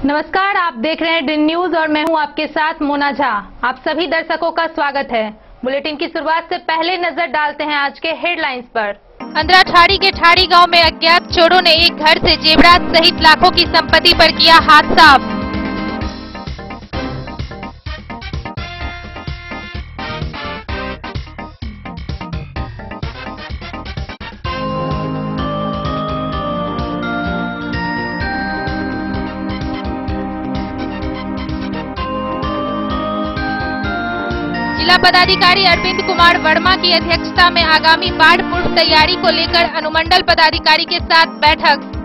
नमस्कार, आप देख रहे हैं डी न्यूज और मैं हूं आपके साथ मोना झा। आप सभी दर्शकों का स्वागत है। बुलेटिन की शुरुआत से पहले नजर डालते हैं आज के हेडलाइंस पर। अंधराठाड़ी के ठाड़ी गांव में अज्ञात चोरों ने एक घर से जेवरात सहित लाखों की संपत्ति पर किया हाथ साफ। जिला पदाधिकारी अरविंद कुमार वर्मा की अध्यक्षता में आगामी बाढ़ पूर्व तैयारी को लेकर अनुमंडल पदाधिकारी के साथ बैठक।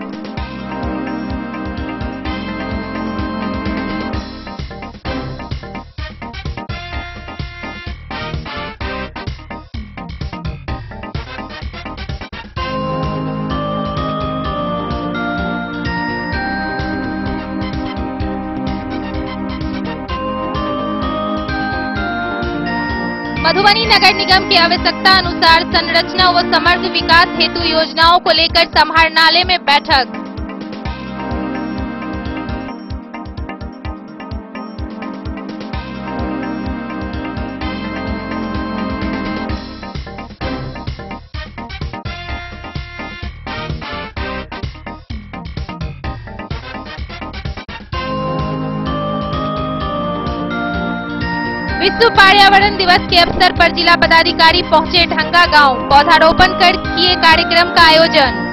मधुबनी नगर निगम की आवश्यकता अनुसार संरचना व समग्र विकास हेतु योजनाओं को लेकर समाहरणालय में बैठक। विश्व पर्यावरण दिवस के अवसर पर जिला पदाधिकारी पहुंचे ढंगा गांव, पौधारोपण कर किए कार्यक्रम का आयोजन।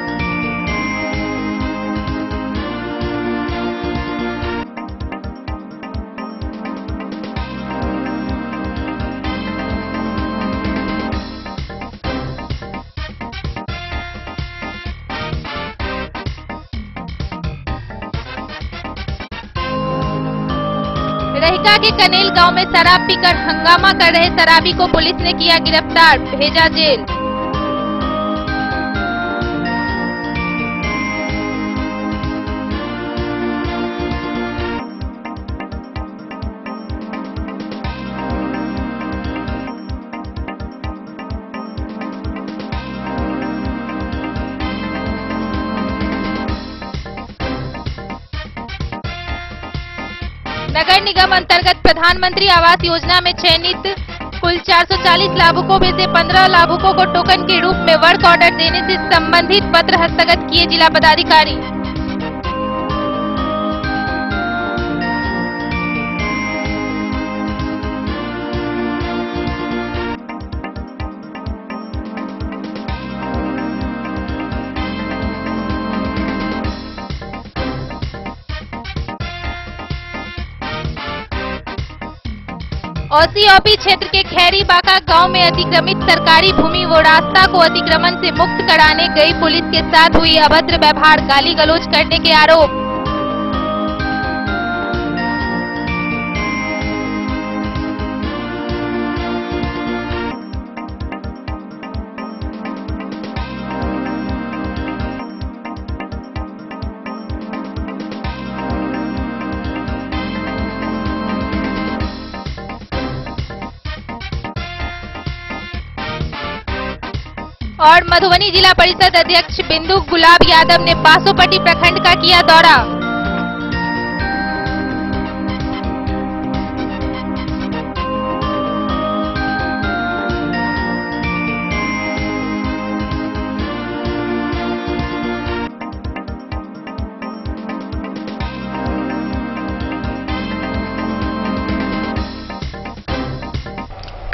रहिका के कनेल गांव में शराब पीकर हंगामा कर रहे शराबी को पुलिस ने किया गिरफ्तार, भेजा जेल। नगर निगम अंतर्गत प्रधानमंत्री आवास योजना में चयनित कुल 440 लाभुकों में से 15 लाभुकों को टोकन के रूप में वर्क ऑर्डर देने से संबंधित पत्र हस्तगत किए जिला पदाधिकारी। OCOP क्षेत्र के खैरी बाका गांव में अतिक्रमित सरकारी भूमि व रास्ता को अतिक्रमण से मुक्त कराने गई पुलिस के साथ हुई अभद्र व्यवहार, गाली गलौज करने के आरोप। और मधुबनी जिला परिषद अध्यक्ष बिंदु गुलाब यादव ने बासोपट्टी प्रखंड का किया दौरा।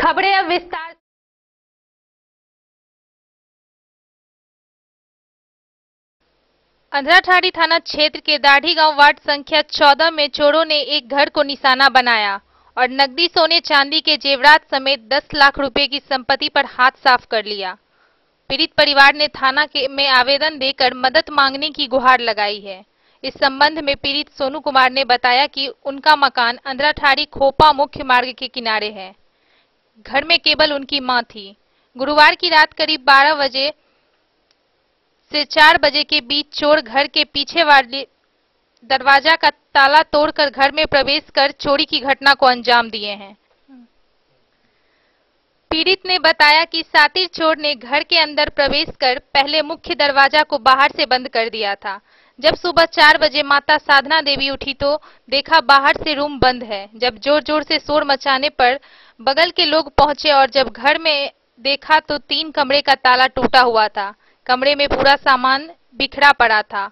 खबरें अब विस्तार। अंधराठाड़ी थाना क्षेत्र के दाढ़ी गांव वार्ड संख्या 14 में चोरों ने एक घर को निशाना बनाया और नकदी, सोने चांदी के जेवरात समेत 10 लाख रुपए की संपत्ति पर हाथ साफ कर लिया। पीड़ित परिवार ने थाना में आवेदन देकर मदद मांगने की गुहार लगाई है। इस संबंध में पीड़ित सोनू कुमार ने बताया कि उनका मकान अंधराठाड़ी खोपा मुख्य मार्ग के किनारे है। घर में केवल उनकी मां थी। गुरुवार की रात करीब 12 बजे से 4 बजे के बीच चोर घर के पीछे वाले दरवाजा का ताला तोड़कर घर में प्रवेश कर चोरी की घटना को अंजाम दिए हैं। पीड़ित ने बताया कि सातिर चोर ने घर के अंदर प्रवेश कर पहले मुख्य दरवाजा को बाहर से बंद कर दिया था। जब सुबह 4 बजे माता साधना देवी उठी तो देखा बाहर से रूम बंद है। जब जोर जोर से शोर मचाने पर बगल के लोग पहुंचे और जब घर में देखा तो 3 कमरे का ताला टूटा हुआ था। कमरे में पूरा सामान बिखरा पड़ा था,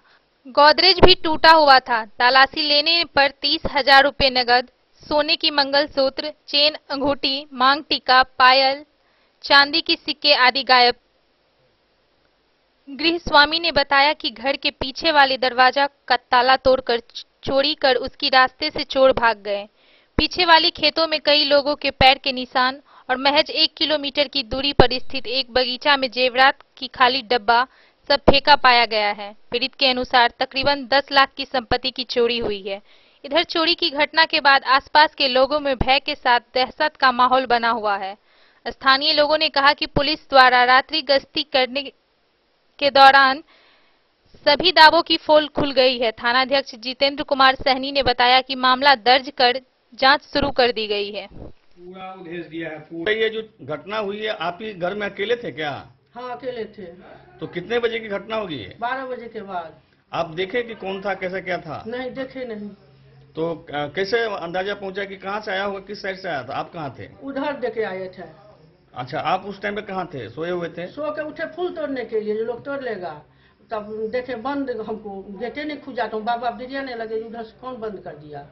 गोदरेज भी टूटा हुआ था। तलाशी लेने पर 30,000 रुपये नगद, सोने की मंगलसूत्र, चेन, अंगूठी, मांग टीका, पायल, चांदी की सिक्के आदि गायब। गृह स्वामी ने बताया कि घर के पीछे वाले दरवाजा का ताला तोड़कर चोरी कर उसकी रास्ते से चोर भाग गए। पीछे वाली खेतों में कई लोगों के पैर के निशान और महज 1 किलोमीटर की दूरी पर स्थित एक बगीचा में जेवरात की खाली डब्बा सब फेंका पाया गया है। पीड़ित के अनुसार तकरीबन 10 लाख की संपत्ति की चोरी हुई है। इधर चोरी की घटना के बाद आसपास के लोगों में भय के साथ दहशत का माहौल बना हुआ है। स्थानीय लोगों ने कहा कि पुलिस द्वारा रात्रि गश्ती करने के दौरान सभी दावों की पोल खुल गई है। थानाध्यक्ष जितेंद्र कुमार सहनी ने बताया कि मामला दर्ज कर जांच शुरू कर दी गई है। पूरा उद्देश दिया है। पूरा ये जो घटना हुई है, आप ही घर में अकेले थे क्या? हाँ, अकेले थे। तो कितने बजे की घटना होगी? 12 बजे के बाद। आप देखे कि कौन था, कैसा क्या था? नहीं देखे नहीं। तो कैसे अंदाजा पहुंचा कि कहाँ से आया होगा, किस साइड से आया था? आप कहाँ थे? उधर देखे आए थे। अच्छा, आप उस टाइम पे कहाँ थे? सोए हुए थे? सो के उठे फूल तोड़ने के लिए, जो लोग तोड़ लेगा। तब देखे बंद, हमको गेटे नहीं खुजा तो बाबा बिरियाने लगे, उधर से कौन बंद कर दिया।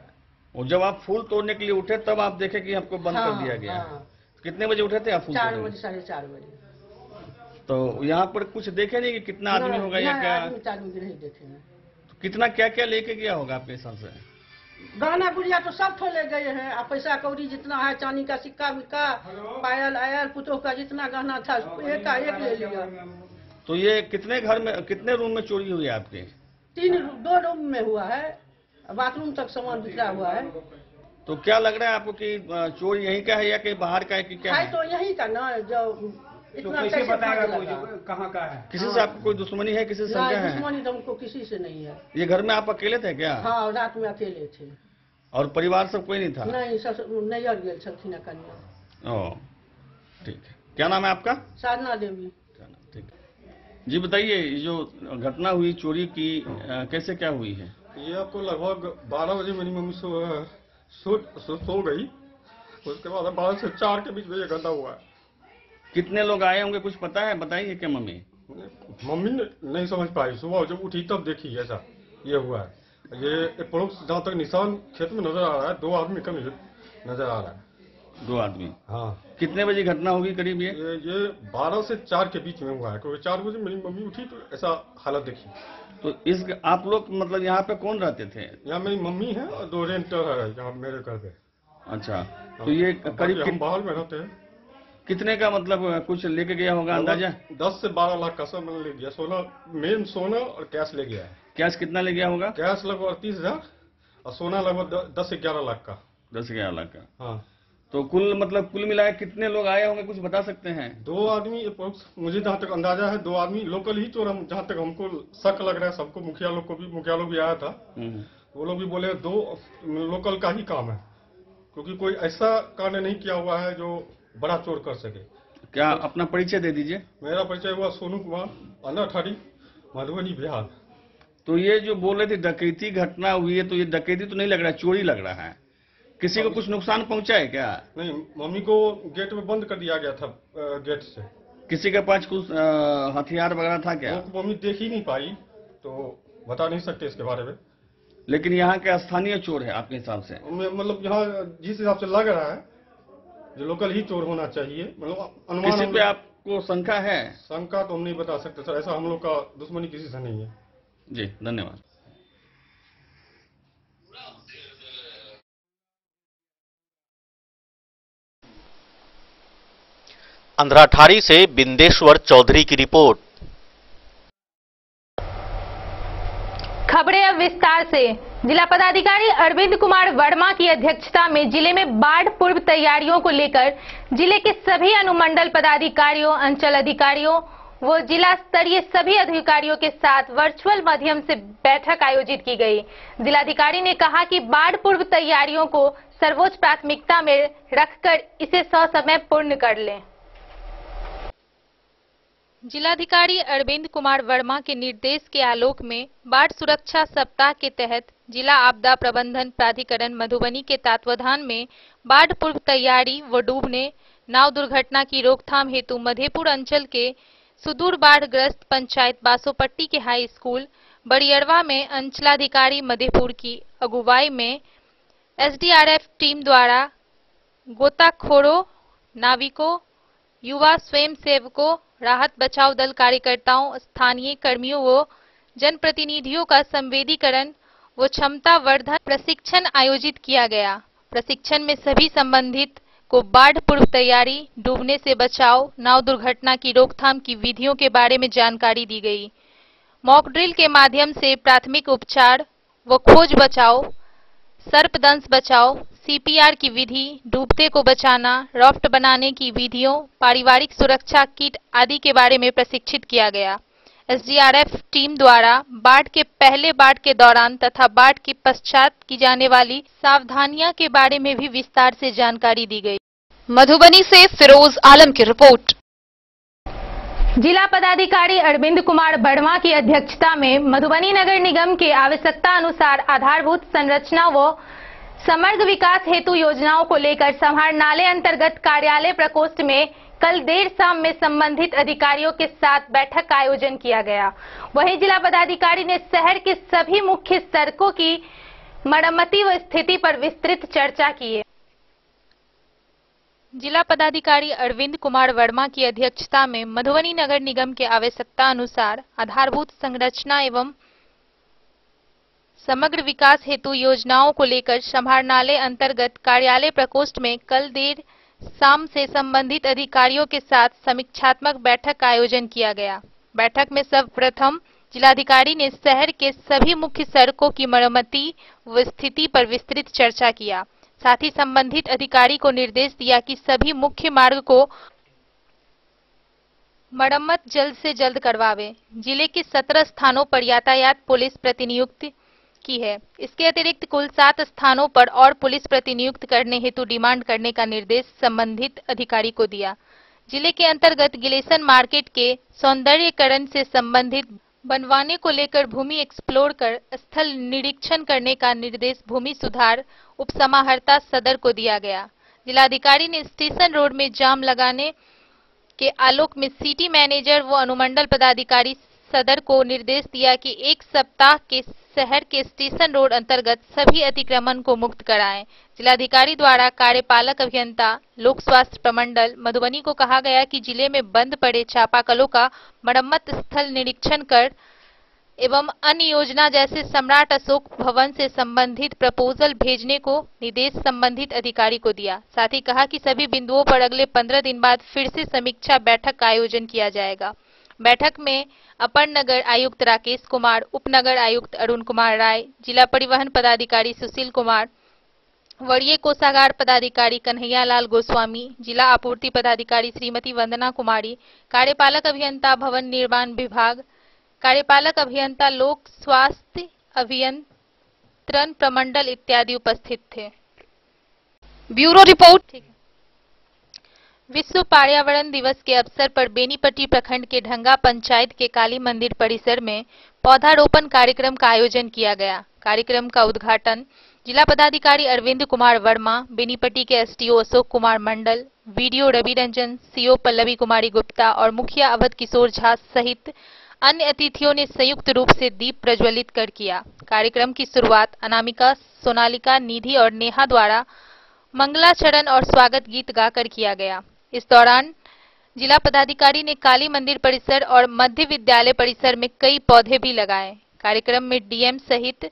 और जब आप फूल तोड़ने के लिए उठे तब आप देखे कि आपको बंद कर दिया गया? हाँ। कितने बजे उठे थे आप? 4 बजे, 4:30 बजे। तो यहाँ पर कुछ देखे नहीं कि कितना आदमी होगा या क्या? आदमी नहीं देखे। तो कितना क्या क्या लेके गया होगा आपके हिसाब से? गहना गुड़िया तो सब तो ले गए हैं। आप पैसा कौड़ी जितना है, चांदी का सिक्का विक्का, पायल आयल, पुतोह का जितना गहना था एक का एक ले लिया। तो ये कितने घर में, कितने रूम में चोरी हुई है आपके? 2 रूम में हुआ है, बाथरूम तक सामान बिखरा हुआ है। तो क्या लग रहा है आपको कि चोर यहीं का है या कहीं बाहर का है कि क्या है? तो यहीं का ना, जो इतना कैसे बताएगा कोई कहाँ का है? किसी से आपको कोई दुश्मनी है, किसी से संज्ञा है? दुश्मनी तो हमको किसी से नहीं है। ये घर में आप अकेले थे क्या? हाँ, रात में अकेले थे। और परिवार सब कोई नहीं था? नहीं, नैयर गए छलखिन कन्या। ओ, ठीक है। क्या नाम है आपका? साधना देवी। ठीक है जी, बताइए ये जो घटना हुई चोरी की, कैसे क्या हुई है? ये आपको लगभग 12 बजे मेरी मम्मी सो गई। उसके बाद 12 से 4 के बीच में ये घटना हुआ है। कितने लोग आए होंगे कुछ पता है? बताइए क्या मम्मी? मम्मी ने नहीं समझ पाई, सुबह जब उठी तब देखी ऐसा ये हुआ है। ये पड़ोस जहाँ तक निशान खेत में नजर आ रहा है, 2 आदमी का नजर आ रहा है। 2 आदमी? हाँ। कितने बजे घटना होगी करीब? ये 12 से 4 के बीच में हुआ है, क्योंकि 4 बजे मेरी मम्मी उठी तो ऐसा हालत देखी। तो इस आप लोग मतलब यहाँ पे कौन रहते थे? यहाँ मेरी मम्मी है और 2 रेंटर है यहाँ मेरे घर पे। अच्छा, तो ये करीब हम बाहर में रहते हैं। कितने का मतलब कुछ लेके गया होगा अंदाजा? 10 से 12 लाख का सामान ले गया। सोना, मेन सोना और कैश ले गया है। कैश कितना ले गया होगा? कैश लगभग 30,000 और सोना लगभग 10 से 11 लाख का। 10 से 11 लाख का? हाँ। तो कुल मतलब कुल मिलाए कितने लोग आए होंगे, कुछ बता सकते हैं? 2 आदमी, मुझे जहाँ तक अंदाजा है 2 आदमी लोकल ही चोर। हम जहाँ तक हमको शक लग रहा है, सबको मुखिया लोग भी आया था, वो लोग भी बोले 2 लोकल का ही काम है, क्योंकि कोई ऐसा कार्य नहीं किया हुआ है जो बड़ा चोर कर सके। क्या अपना परिचय दे दीजिए। मेरा परिचय हुआ सोनू कुमार, अनाठाड़ी, मधुबनी, बिहार। तो ये जो बोल रहे थे डकैती घटना हुई है, तो ये डकैती तो नहीं लग रहा है, चोरी लग रहा है। किसी को कुछ नुकसान पहुंचा है क्या? नहीं, मम्मी को गेट में बंद कर दिया गया था, गेट से। किसी के पास कुछ हथियार वगैरह था क्या? वो मम्मी देख ही नहीं पाई, तो बता नहीं सकते इसके बारे में। लेकिन यहाँ के स्थानीय चोर है आपके हिसाब से? मतलब यहाँ जिस हिसाब से लग रहा है जो लोकल ही चोर होना चाहिए, मतलब अनुमान। किसी पे आपको शंका है? शंका तो हम नहीं बता सकते सर, ऐसा हम लोग का दुश्मनी किसी से नहीं है। जी, धन्यवाद। अंधराठाड़ी से बिंदेश्वर चौधरी की रिपोर्ट। खबरें अब विस्तार से। जिला पदाधिकारी अरविंद कुमार वर्मा की अध्यक्षता में जिले में बाढ़ पूर्व तैयारियों को लेकर जिले के सभी अनुमंडल पदाधिकारियों, अंचल अधिकारियों व जिला स्तरीय सभी अधिकारियों के साथ वर्चुअल माध्यम से बैठक आयोजित की गई। जिलाधिकारी ने कहा कि बाढ़ पूर्व तैयारियों को सर्वोच्च प्राथमिकता में रखकर इसे ससमय पूर्ण कर लें। जिलाधिकारी अरविंद कुमार वर्मा के निर्देश के आलोक में बाढ़ सुरक्षा सप्ताह के तहत जिला आपदा प्रबंधन प्राधिकरण मधुबनी के तत्वावधान में बाढ़ पूर्व तैयारी व डूबने नाव दुर्घटना की रोकथाम हेतु मधेपुर अंचल के सुदूर बाढ़ग्रस्त पंचायत बासोपट्टी के हाई स्कूल बड़ियरवा में अंचलाधिकारी मधेपुर की अगुवाई में एसडीआरएफ टीम द्वारा गोताखोरों, नाविकों, युवा स्वयंसेवकों, राहत बचाव दल कार्यकर्ताओं, स्थानीय कर्मियों व जनप्रतिनिधियों का संवेदीकरण व क्षमता वर्धन प्रशिक्षण आयोजित किया गया। प्रशिक्षण में सभी संबंधित को बाढ़ पूर्व तैयारी, डूबने से बचाव, नाव दुर्घटना की रोकथाम की विधियों के बारे में जानकारी दी गई। मॉक ड्रिल के माध्यम से प्राथमिक उपचार व खोज बचाव, सर्पदंश बचाव, सीपीआर की विधि, डूबते को बचाना, राफ्ट बनाने की विधियों, पारिवारिक सुरक्षा किट आदि के बारे में प्रशिक्षित किया गया। एसडीआरएफ टीम द्वारा बाढ़ के पहले, बाढ़ के दौरान तथा बाढ़ के पश्चात की जाने वाली सावधानियां के बारे में भी विस्तार से जानकारी दी गई। मधुबनी से फिरोज आलम की रिपोर्ट। जिला पदाधिकारी अरविंद कुमार वर्मा की अध्यक्षता में मधुबनी नगर निगम के आवश्यकता अनुसार आधारभूत संरचना व समग्र विकास हेतु योजनाओं को लेकर समाहरणालय अंतर्गत कार्यालय प्रकोष्ठ में कल देर शाम में संबंधित अधिकारियों के साथ बैठक का आयोजन किया गया। वहीं जिला पदाधिकारी ने शहर के सभी मुख्य सड़कों की मरम्मती व स्थिति पर विस्तृत चर्चा की। जिला पदाधिकारी अरविंद कुमार वर्मा की अध्यक्षता में मधुबनी नगर निगम के आवश्यकता अनुसार आधारभूत संरचना एवं समग्र विकास हेतु योजनाओं को लेकर समाहरणालय अंतर्गत कार्यालय प्रकोष्ठ में कल देर शाम से संबंधित अधिकारियों के साथ समीक्षात्मक बैठक का आयोजन किया गया। बैठक में सर्वप्रथम जिलाधिकारी ने शहर के सभी मुख्य सड़कों की मरम्मती व स्थिति पर विस्तृत चर्चा किया। साथ ही संबंधित अधिकारी को निर्देश दिया कि सभी मुख्य मार्ग को मरम्मत जल्द से जल्द करवावे। जिले के 17 स्थानों पर यातायात पुलिस प्रतिनियुक्त की है। इसके अतिरिक्त कुल 7 स्थानों पर और पुलिस प्रतिनियुक्त करने हेतु डिमांड करने का निर्देश संबंधित अधिकारी को दिया। जिले के अंतर्गत गिलेसन मार्केट के सौंदर्यीकरण से संबंधित बनवाने को लेकर भूमि एक्सप्लोर कर स्थल निरीक्षण करने का निर्देश भूमि सुधार उपसमाहर्ता सदर को दिया गया। जिलाधिकारी ने स्टेशन रोड में जाम लगाने के आलोक में सिटी मैनेजर व अनुमंडल पदाधिकारी सदर को निर्देश दिया कि 1 सप्ताह के शहर के स्टेशन रोड अंतर्गत सभी अतिक्रमण को मुक्त कराएं। जिलाधिकारी द्वारा कार्यपालक अभियंता लोक स्वास्थ्य प्रमंडल मधुबनी को कहा गया कि जिले में बंद पड़े चापाकलों का मरम्मत स्थल निरीक्षण कर एवं अन्य योजना जैसे सम्राट अशोक भवन से संबंधित प्रपोजल भेजने को निर्देश संबंधित अधिकारी को दिया। साथ ही कहा कि सभी बिंदुओं पर अगले 15 दिन बाद फिर से समीक्षा बैठक का आयोजन किया जाएगा। बैठक में अपर नगर आयुक्त राकेश कुमार, उपनगर आयुक्त अरुण कुमार राय, जिला परिवहन पदाधिकारी सुशील कुमार, वरीय कोषागार पदाधिकारी कन्हैया लाल गोस्वामी, जिला आपूर्ति पदाधिकारी श्रीमती वंदना कुमारी, कार्यपालक अभियंता भवन निर्माण विभाग, कार्यपालक अभियंता लोक स्वास्थ्य अभियंत्रण प्रमंडल इत्यादि उपस्थित थे। Bureau report. विश्व पर्यावरण दिवस के अवसर पर बेनीपट्टी प्रखंड के ढंगा पंचायत के काली मंदिर परिसर में पौधारोपण कार्यक्रम का आयोजन किया गया। कार्यक्रम का उद्घाटन जिला पदाधिकारी अरविंद कुमार वर्मा, बेनीपट्टी के SDO Ashok Kumar Mandal, video Ravi Ranjan, CO Pallavi कुमारी गुप्ता और मुखिया अवध किशोर झा सहित अन्य अतिथियों ने संयुक्त रूप से दीप प्रज्वलित कर किया। कार्यक्रम की शुरुआत अनामिका, सोनालिका, निधि और नेहा द्वारा मंगलाचरण और स्वागत गीत गाकर किया गया। इस दौरान जिला पदाधिकारी ने काली मंदिर परिसर और मध्य विद्यालय परिसर में कई पौधे भी लगाए। कार्यक्रम में डीएम सहित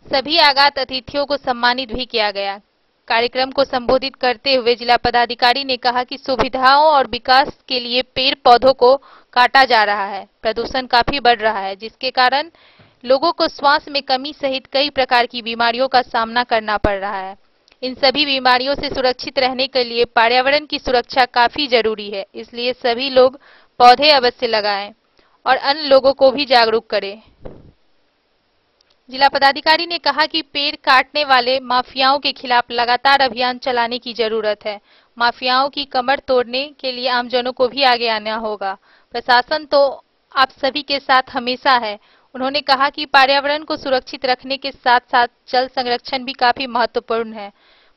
सभी आगत अतिथियों को सम्मानित भी किया गया। कार्यक्रम को संबोधित करते हुए जिला पदाधिकारी ने कहा कि सुविधाओं और विकास के लिए पेड़ पौधों को काटा जा रहा है। प्रदूषण काफी बढ़ रहा है, जिसके कारण लोगों को श्वास में कमी सहित कई प्रकार की बीमारियों का सामना करना पड़ रहा है। इन सभी बीमारियों से सुरक्षित रहने के लिए पर्यावरण की सुरक्षा काफी जरूरी है, इसलिए सभी लोग पौधे अवश्य लगाएं और अन्य लोगों को भी जागरूक करें। जिला पदाधिकारी ने कहा कि पेड़ काटने वाले माफियाओं के खिलाफ लगातार अभियान चलाने की जरूरत है। माफियाओं की कमर तोड़ने के लिए आमजनों को भी आगे आना होगा। प्रशासन तो आप सभी के साथ हमेशा है। उन्होंने कहा कि पर्यावरण को सुरक्षित रखने के साथ साथ जल संरक्षण भी काफी महत्वपूर्ण है।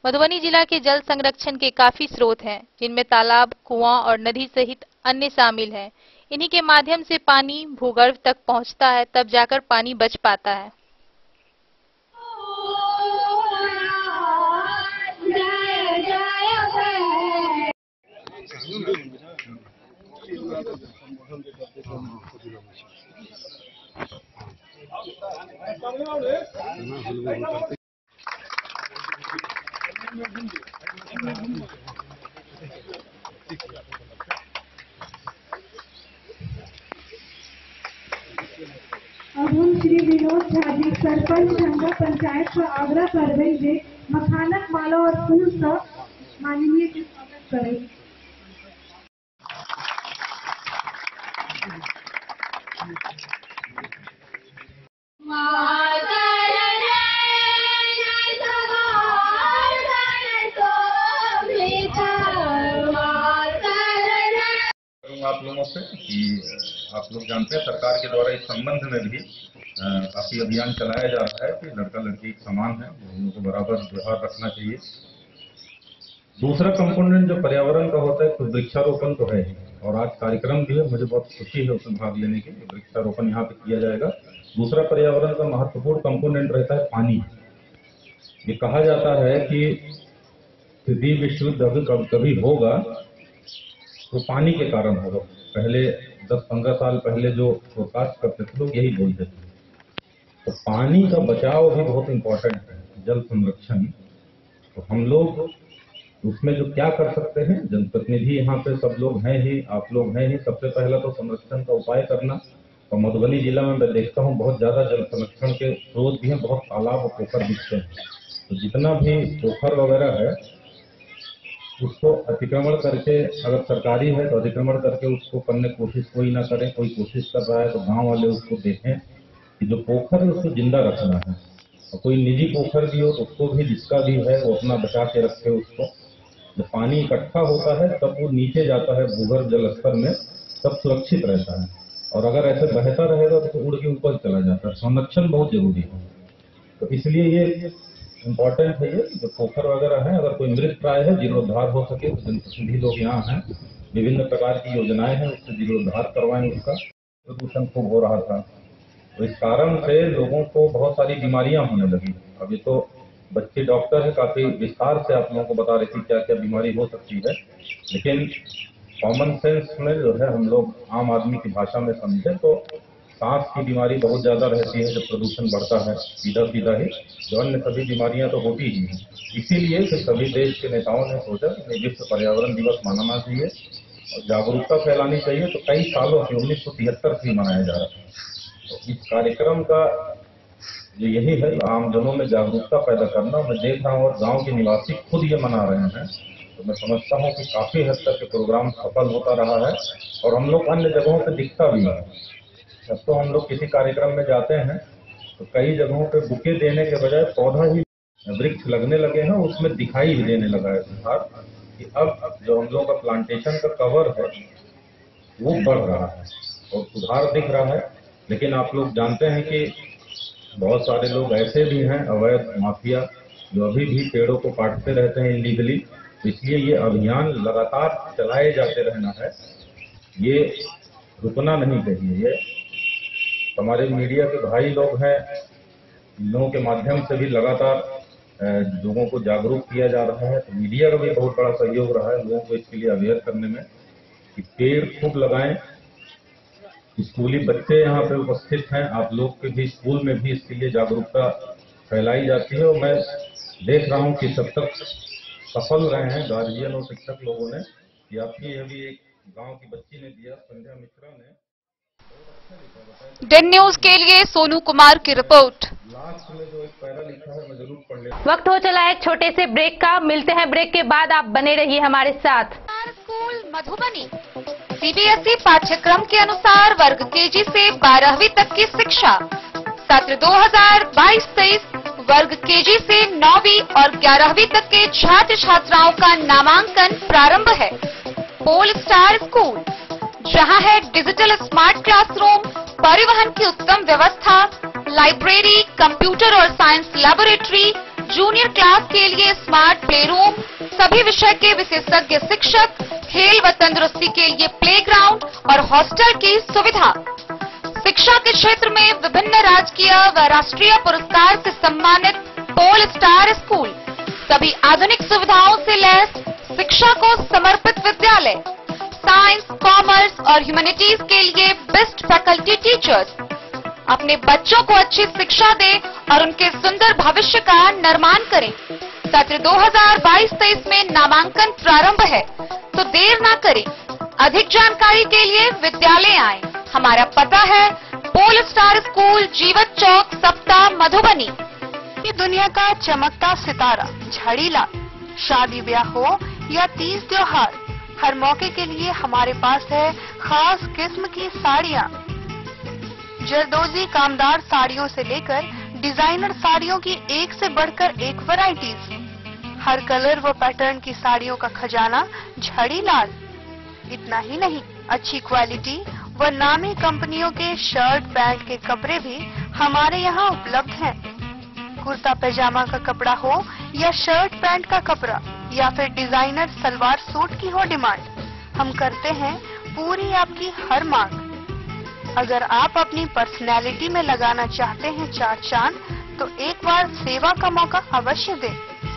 मधुबनी जिला के जल संरक्षण के काफी स्रोत हैं, जिनमें तालाब, कुआं और नदी सहित अन्य शामिल हैं। इन्हीं के माध्यम से पानी भूगर्भ तक पहुंचता है, तब जाकर पानी बच पाता है। अब हम श्री विनोद झा जी सरपंच झंगा पंचायत को आग्रह कर रहे जे मखानक माला और फूल से माननीय के स्वागत करें। आप लोगों से कि आप लोग जानते हैं सरकार के द्वारा इस संबंध में भी काफी अभियान चलाया जा रहा है कि लड़का लड़की समान है, दोनों को बराबर व्यवहार रखना चाहिए। दूसरा कंपोनेंट जो पर्यावरण का होता है तो वृक्षारोपण तो है और आज कार्यक्रम भी है, मुझे बहुत खुशी है उसमें भाग लेने की। वृक्षारोपण यहाँ पे किया जाएगा। दूसरा पर्यावरण का महत्वपूर्ण कंपोनेंट रहता है पानी। ये कहा जाता है कि पृथ्वी विश्व युद्ध कभी होगा तो पानी के कारण होगा। पहले 10-15 साल पहले जो फोरकास्ट करते थे लोग यही बोलते थे। तो पानी का बचाव भी बहुत इम्पोर्टेंट है, जल संरक्षण। तो हम लोग उसमें जो क्या कर सकते हैं, जनप्रतिनिधि यहाँ पे सब लोग हैं ही, आप लोग हैं ही। सबसे पहला तो संरक्षण का उपाय करना। और मधुबनी जिला में मैं देखता हूँ बहुत ज्यादा जल संरक्षण के स्रोत भी हैं, बहुत तालाब और पोखर दिखते हैं। तो जितना भी पोखर वगैरह है उसको अतिक्रमण करके, अगर सरकारी है तो अतिक्रमण करके उसको करने की कोशिश कोई ना करे। कोई कोशिश कर रहा है तो गांव वाले उसको देखें कि जो पोखर है उसको जिंदा रखना है। और कोई निजी पोखर भी हो तो उसको भी, जिसका भी है वो अपना बचा के रखे उसको। जब पानी इकट्ठा होता है तब वो नीचे जाता है भूगर्भ जल स्तर में, तब सुरक्षित रहता है। और अगर ऐसे बहता रहेगा तो उड़ के ऊपर चला जाता है। संरक्षण बहुत जरूरी है। तो इसलिए ये इम्पोर्टेंट है ये जो पोखर वगैरह है। अगर कोई मृत प्राय है, जीर्णोद्धार हो सके तो जनप्रतिनिधि लोग यहाँ हैं, विभिन्न प्रकार की योजनाएं हैं, उससे जीर्णोद्धार करवाएं। उसका प्रदूषण खूब हो रहा था तो इस कारण से लोगों को बहुत सारी बीमारियां होने लगी। अब ये तो बच्चे डॉक्टर है, काफी विस्तार से आप लोगों को बता रही थी क्या क्या बीमारी हो सकती है। लेकिन कॉमन सेंस में जो है हम लोग आम आदमी की भाषा में समझे तो सांस की बीमारी बहुत ज्यादा रहती है जब प्रदूषण बढ़ता है, सीधा सीधा ही। जो अन्य सभी बीमारियां तो होती ही हैं। इसीलिए कि सभी देश के नेताओं ने सोचा कि विश्व पर्यावरण दिवस मनाना चाहिए और जागरूकता फैलानी चाहिए। तो कई सालों से 1973 से मनाया जा रहा है। तो इस कार्यक्रम का जो यही है आमजनों में जागरूकता पैदा करना। मैं देख रहा हूँ और गाँव के निवासी खुद ये मना रहे हैं। तो मैं समझता हूँ कि काफी हद तक ये प्रोग्राम सफल होता रहा है और हम लोग अन्य जगहों पे दिखता भी है। जब तो हम लोग किसी कार्यक्रम में जाते हैं तो कई जगहों पे बुके देने के बजाय पौधा ही वृक्ष लगने लगे हैं, उसमें दिखाई भी देने लगा है सुधार कि अब जो हम लोग का प्लांटेशन का कवर है वो बढ़ रहा है और सुधार दिख रहा है। लेकिन आप लोग जानते हैं कि बहुत सारे लोग ऐसे भी हैं, अवैध माफिया, जो अभी भी पेड़ों को काटते रहते हैं इलीगली। तो इसलिए ये अभियान लगातार चलाए जाते रहना है, ये रुकना नहीं चाहिए। ये हमारे मीडिया के भाई लोग हैं, इन लोगों के माध्यम से भी लगातार लोगों को जागरूक किया जा रहा है। तो मीडिया का भी बहुत बड़ा सहयोग रहा है लोगों को इसके लिए अवेयर करने में कि पेड़ खूब लगाएं। स्कूली बच्चे यहाँ पे उपस्थित हैं, आप लोग के भी स्कूल में भी इसके लिए जागरूकता फैलाई जाती है। और मैं देख रहा हूँ कि सब तक सफल रहे हैं गार्जियन और शिक्षक लोगों ने कि आपकी ये भी एक गांव की बच्ची ने दिया, संध्या मिश्रा ने। डेन न्यूज के लिए सोनू कुमार की रिपोर्ट। लास्ट में जो एक पैरा लिखा है मैं जरूर पढ़ लेता। वक्त हो चला है एक छोटे से ब्रेक का। मिलते हैं ब्रेक के बाद, आप बने रहिए हमारे साथ। स्कूल मधुबनी सीबीएसई पाठ्यक्रम के अनुसार वर्ग केजी से 12वीं तक की शिक्षा। सत्र 2022-23 वर्ग केजी से 9वीं और 11वीं तक के छात्र छात्राओं का नामांकन प्रारंभ है। पोल स्टार स्कूल जहां है डिजिटल स्मार्ट क्लासरूम, परिवहन की उत्तम व्यवस्था, लाइब्रेरी, कंप्यूटर और साइंस लैबोरेटरी, जूनियर क्लास के लिए स्मार्ट प्ले रूम, सभी विषय के विशेषज्ञ शिक्षक, खेल व तंदुरुस्ती के लिए प्लेग्राउंड और हॉस्टल की सुविधा। शिक्षा के क्षेत्र में विभिन्न राजकीय व राष्ट्रीय पुरस्कार से सम्मानित पोल स्टार स्कूल, सभी आधुनिक सुविधाओं से लैस शिक्षा को समर्पित विद्यालय, साइंस, कॉमर्स और ह्यूमैनिटीज के लिए बेस्ट फैकल्टी टीचर्स। अपने बच्चों को अच्छी शिक्षा दें और उनके सुंदर भविष्य का निर्माण करें। सत्र 2022-23 में नामांकन प्रारंभ है, तो देर ना करें। अधिक जानकारी के लिए विद्यालय आएं। हमारा पता है पोल स्टार स्कूल, जीवत चौक, सप्ताह, मधुबनी। ये दुनिया का चमकता सितारा झाड़ीलाल। शादी ब्याह हो या तीज त्योहार, हर मौके के लिए हमारे पास है खास किस्म की साड़ियाँ। जरदोजी कामदार साड़ियों से लेकर डिजाइनर साड़ियों की एक से बढ़कर एक वैरायटीज। हर कलर व पैटर्न की साड़ियों का खजाना झाड़ीलाल। इतना ही नहीं, अच्छी क्वालिटी व नामी कंपनियों के शर्ट पैंट के कपड़े भी हमारे यहाँ उपलब्ध हैं। कुर्ता पैजामा का कपड़ा हो या शर्ट पैंट का कपड़ा या फिर डिजाइनर सलवार सूट की हो डिमांड, हम करते हैं पूरी आपकी हर मांग। अगर आप अपनी पर्सनैलिटी में लगाना चाहते हैं चार चांद, तो एक बार सेवा का मौका अवश्य दें।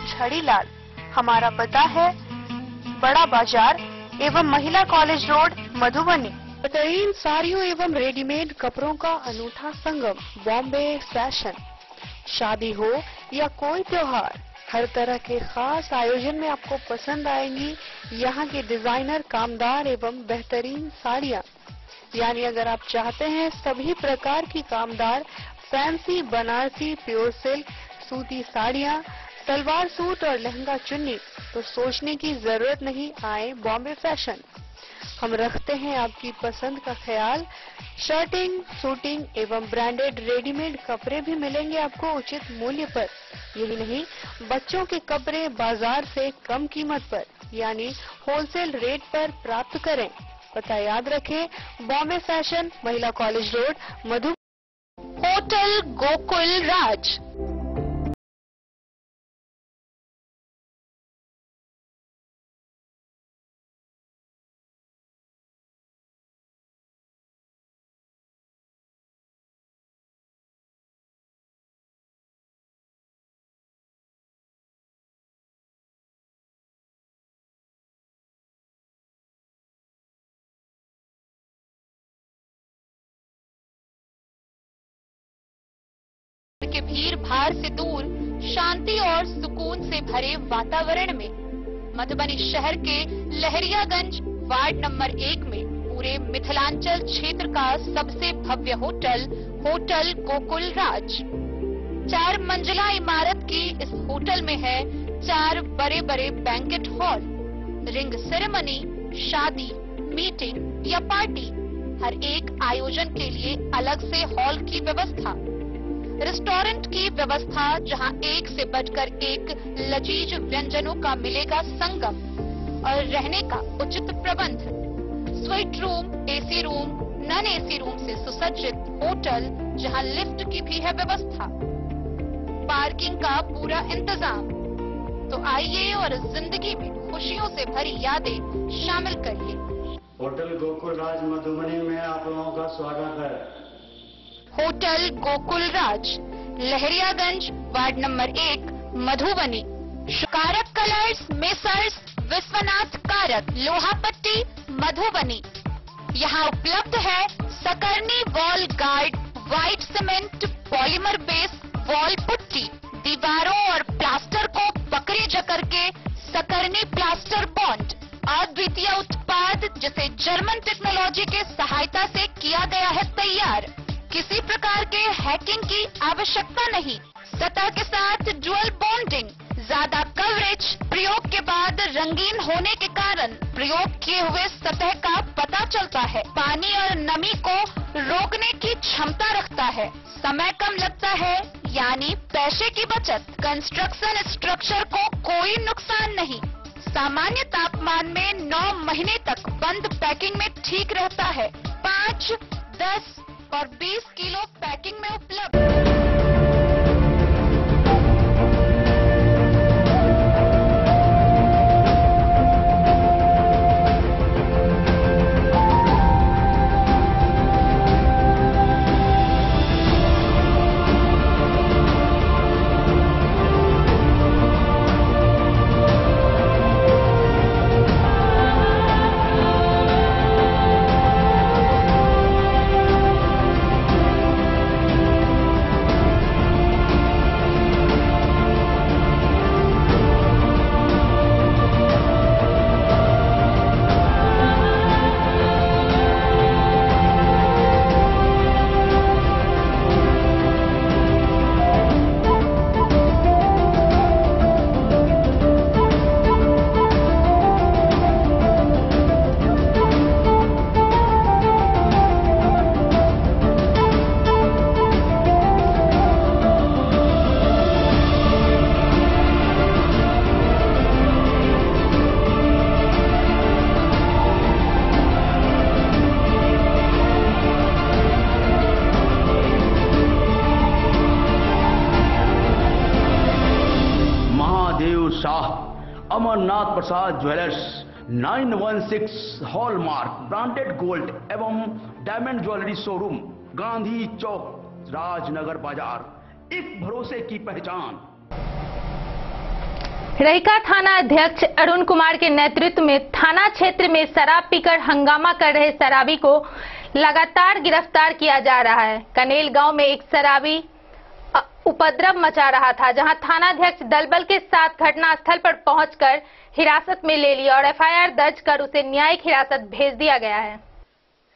झाड़ीलाल, हमारा पता है बड़ा बाजार एवं महिला कॉलेज रोड, मधुबनी। बेहतरीन साड़ियों एवं रेडीमेड कपड़ों का अनूठा संगम, बॉम्बे फैशन। शादी हो या कोई त्योहार, हर तरह के खास आयोजन में आपको पसंद आएंगी यहाँ के डिजाइनर, कामदार एवं बेहतरीन साड़ियाँ। यानी अगर आप चाहते हैं सभी प्रकार की कामदार, फैंसी, बनारसी, प्योर सिल्क, सूती साड़ियाँ, सलवार सूट और लहंगा चुन्नी, तो सोचने की जरूरत नहीं, आए बॉम्बे फैशन। हम रखते हैं आपकी पसंद का ख्याल। शर्टिंग, सूटिंग एवं ब्रांडेड रेडीमेड कपड़े भी मिलेंगे आपको उचित मूल्य पर। यही नहीं, बच्चों के कपड़े बाजार से कम कीमत पर यानी होलसेल रेट पर प्राप्त करें। पता याद रखें, बॉम्बे फैशन, महिला कॉलेज रोड, मधु। होटल गोकुल राज। के भीड़ भाड़ से दूर, शांति और सुकून से भरे वातावरण में मधुबनी शहर के लहरियागंज वार्ड नंबर 1 में पूरे मिथिलांचल क्षेत्र का सबसे भव्य होटल, होटल गोकुल राज। 4 मंजिला इमारत की इस होटल में है 4 बड़े बड़े बैंकेट हॉल, रिंग सेरेमनी, शादी, मीटिंग या पार्टी, हर एक आयोजन के लिए अलग से हॉल की व्यवस्था, रेस्टोरेंट की व्यवस्था जहां एक से बढ़कर एक लजीज व्यंजनों का मिलेगा संगम, और रहने का उचित प्रबंध, suite room, AC room, non AC room से सुसज्जित होटल जहां लिफ्ट की भी है व्यवस्था, पार्किंग का पूरा इंतजाम। तो आइए और जिंदगी में खुशियों से भरी यादें शामिल करिए। होटल गोकुल राज मधुबनी में आप लोगों का स्वागत है। होटल गोकुल राज, लहरियागंज वार्ड नंबर 1, मधुबनी। कारक कलर्स, मेसर्स विश्वनाथ कारक, लोहापट्टी, मधुबनी। यहाँ उपलब्ध है सकरनी wall guard, white cement, polymer base wall putty, दीवारों और प्लास्टर को पकड़े जकड़ के सकरनी प्लास्टर बॉन्ड, अद्वितीय उत्पाद जिसे जर्मन टेक्नोलॉजी के सहायता से किया गया है तैयार। किसी प्रकार के हैकिंग की आवश्यकता नहीं। सतह के साथ डुअल बॉन्डिंग, ज्यादा कवरेज, प्रयोग के बाद रंगीन होने के कारण प्रयोग किए हुए सतह का पता चलता है। पानी और नमी को रोकने की क्षमता रखता है। समय कम लगता है यानी पैसे की बचत। कंस्ट्रक्शन स्ट्रक्चर को कोई नुकसान नहीं। सामान्य तापमान में 9 महीने तक बंद पैकिंग में ठीक रहता है। 5, 10 और 20 किलो पैकिंग में उपलब्ध। अमरनाथ प्रसाद ज्वेलर्स 916 हॉलमार्क ब्रांडेड गोल्ड एवं डायमंड ज्वेलरी शोरूम, गांधी चौक, राजनगर बाजार, एक भरोसे की पहचान। रहिका थाना अध्यक्ष अरुण कुमार के नेतृत्व में थाना क्षेत्र में शराब पीकर हंगामा कर रहे शराबी को लगातार गिरफ्तार किया जा रहा है। कनेल गांव में एक शराबी उपद्रव मचा रहा था, जहां थानाध्यक्ष दलबल के साथ घटनास्थल पर पहुंचकर हिरासत में ले लिया और एफआईआर दर्ज कर उसे न्यायिक हिरासत भेज दिया गया है।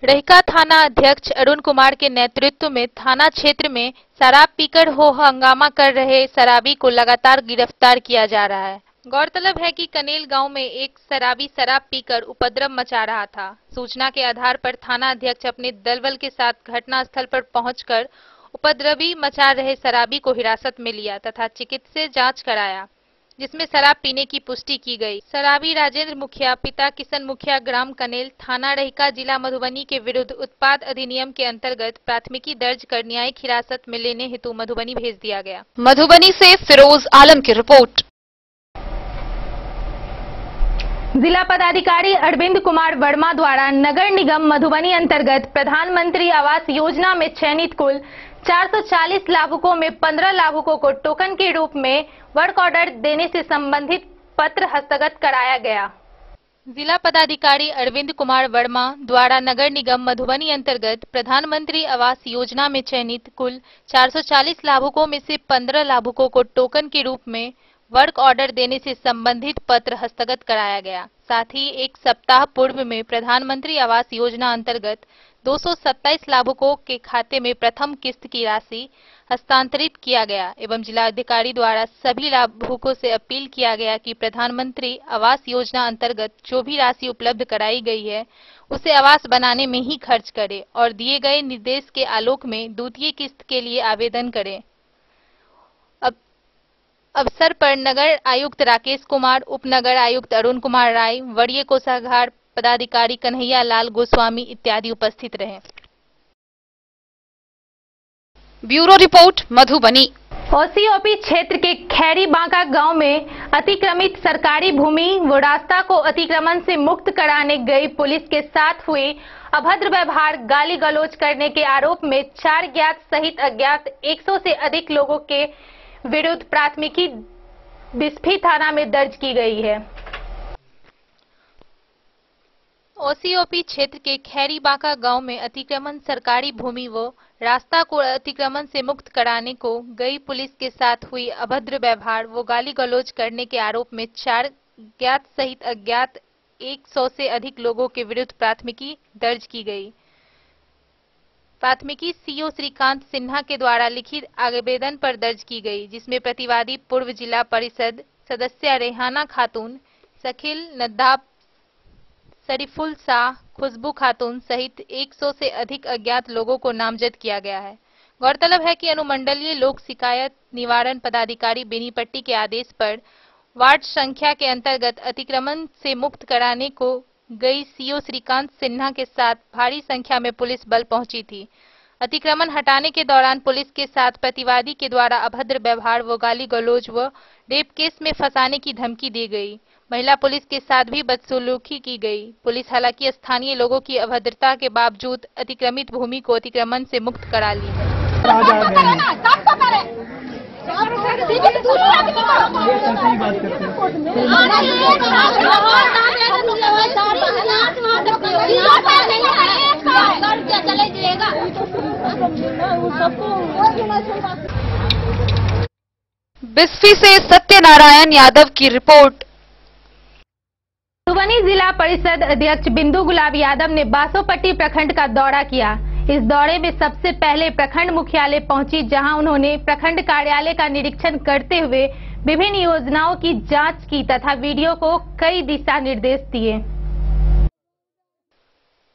रहिका थाना अध्यक्ष अरुण कुमार के नेतृत्व में थाना क्षेत्र में शराब पीकर हो हंगामा कर रहे शराबी को लगातार गिरफ्तार किया जा रहा है। गौरतलब है कि कनेल गांव में एक शराबी शराब पीकर उपद्रव मचा रहा था। सूचना के आधार पर थाना अध्यक्ष अपने दलबल के साथ घटनास्थल पर पहुंचकर उपद्रवी मचा रहे शराबी को हिरासत में लिया तथा चिकित्सीय जांच कराया, जिसमें शराब पीने की पुष्टि की गई। शराबी राजेंद्र मुखिया पिता किशन मुखिया ग्राम कनेल थाना रहिका जिला मधुबनी के विरुद्ध उत्पाद अधिनियम के अंतर्गत प्राथमिकी दर्ज कर न्यायिक हिरासत में लेने हेतु मधुबनी भेज दिया गया। मधुबनी से फिरोज आलम की रिपोर्ट। जिला पदाधिकारी अरविंद कुमार वर्मा द्वारा नगर निगम मधुबनी अंतर्गत प्रधानमंत्री आवास योजना में चयनित कुल 440 लाभुकों में 15 लाभुकों को टोकन के रूप में वर्क ऑर्डर देने से संबंधित पत्र हस्तगत कराया गया। जिला पदाधिकारी अरविंद कुमार वर्मा द्वारा नगर निगम मधुबनी अंतर्गत प्रधानमंत्री आवास योजना में चयनित कुल 440 लाभुकों में से 15 लाभुकों को टोकन के रूप में वर्क ऑर्डर देने से संबंधित पत्र हस्तगत कराया गया। साथ ही एक सप्ताह पूर्व में प्रधानमंत्री आवास योजना अंतर्गत 227 लाभुकों के खाते में प्रथम किस्त की राशि हस्तांतरित किया गया एवं जिलाधिकारी द्वारा सभी लाभुकों से अपील किया गया कि प्रधानमंत्री आवास योजना अंतर्गत जो भी राशि उपलब्ध कराई गई है उसे आवास बनाने में ही खर्च करें और दिए गए निर्देश के आलोक में द्वितीय किस्त के लिए आवेदन करें। अवसर पर नगर आयुक्त राकेश कुमार, उप नगर आयुक्त अरुण कुमार राय, वरीय कोषागार पदाधिकारी कन्हैया लाल गोस्वामी इत्यादि उपस्थित रहे। Bureau report Madhubani. ओसीओपी क्षेत्र के खैरी बांका गांव में अतिक्रमित सरकारी भूमि व रास्ता को अतिक्रमण से मुक्त कराने गई पुलिस के साथ हुए अभद्र व्यवहार, गाली गलौज करने के आरोप में 4 ज्ञात सहित अज्ञात 100 से अधिक लोगों के विरुद्ध प्राथमिकी बिस्फी थाना में दर्ज की गई है। ओसीओपी क्षेत्र के खैरी बांका गांव में अतिक्रमण सरकारी भूमि व रास्ता को अतिक्रमण से मुक्त कराने को गई पुलिस के साथ हुई अभद्र व्यवहार व गाली गलौज करने के आरोप में 4 ज्ञात सहित अज्ञात 100 से अधिक लोगों के विरुद्ध प्राथमिकी दर्ज की गई। प्राथमिकी सीओ श्रीकांत सिन्हा के द्वारा लिखित आवेदन पर दर्ज की गई, जिसमें प्रतिवादी पूर्व जिला परिषद सदस्य रेहाना खातून, शकील नद्दाब, शरीफुल शाह, खुशबू खातून सहित 100 से अधिक अज्ञात लोगों को नामजद किया गया है। गौरतलब है कि अनुमंडलीय लोक शिकायत निवारण पदाधिकारी बेनीपट्टी के आदेश पर वार्ड संख्या के अंतर्गत अतिक्रमण से मुक्त कराने को गई सीओ श्रीकांत सिन्हा के साथ भारी संख्या में पुलिस बल पहुंची थी। अतिक्रमण हटाने के दौरान पुलिस के साथ प्रतिवादी के द्वारा अभद्र व्यवहार व गाली गलौज व रेप केस में फंसाने की धमकी दी गई। महिला पुलिस के साथ भी बदसलूकी की गई। पुलिस हालांकि स्थानीय लोगों की अभद्रता के बावजूद अतिक्रमित भूमि को अतिक्रमण से मुक्त करा ली है। बिस्फी से सत्यनारायण यादव की रिपोर्ट। मधुबनी जिला परिषद अध्यक्ष बिंदु गुलाब यादव ने बासोपट्टी प्रखंड का दौरा किया। इस दौरे में सबसे पहले प्रखंड मुख्यालय पहुंची, जहां उन्होंने प्रखंड कार्यालय का निरीक्षण करते हुए विभिन्न योजनाओं की जांच की तथा वीडियो को कई दिशा निर्देश दिए।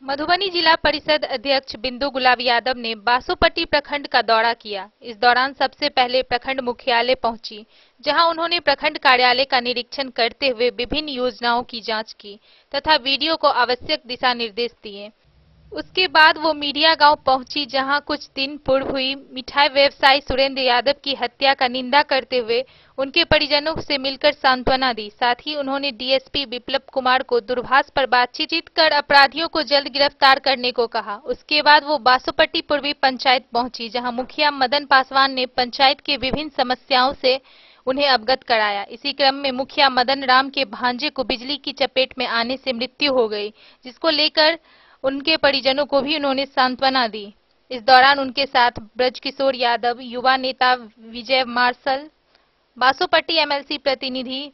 मधुबनी जिला परिषद अध्यक्ष बिंदु गुलाब यादव ने बासोपट्टी प्रखंड का दौरा किया। इस दौरान सबसे पहले प्रखंड मुख्यालय पहुंची, जहां उन्होंने प्रखंड कार्यालय का निरीक्षण करते हुए विभिन्न योजनाओं की जांच की तथा वीडियो को आवश्यक दिशा निर्देश दिए। उसके बाद वो मीडिया गांव पहुंची, जहां कुछ दिन पूर्व हुई मिठाई व्यवसायी सुरेंद्र यादव की हत्या का निंदा करते हुए उनके परिजनों से मिलकर सांत्वना दी। साथ ही उन्होंने डीएसपी विप्लव कुमार को दूरभाष पर बातचीत कर अपराधियों को जल्द गिरफ्तार करने को कहा। उसके बाद वो बासोपट्टी पूर्वी पंचायत पहुंची, जहां मुखिया मदन पासवान ने पंचायत के विभिन्न समस्याओं से उन्हें अवगत कराया। इसी क्रम में मुखिया मदन राम के भांजे को बिजली की चपेट में आने से मृत्यु हो गई, जिसको लेकर उनके परिजनों को भी उन्होंने सांत्वना दी। इस दौरान उनके साथ ब्रजकिशोर यादव, युवा नेता विजय मार्शल, बासोपट्टी एमएलसी प्रतिनिधि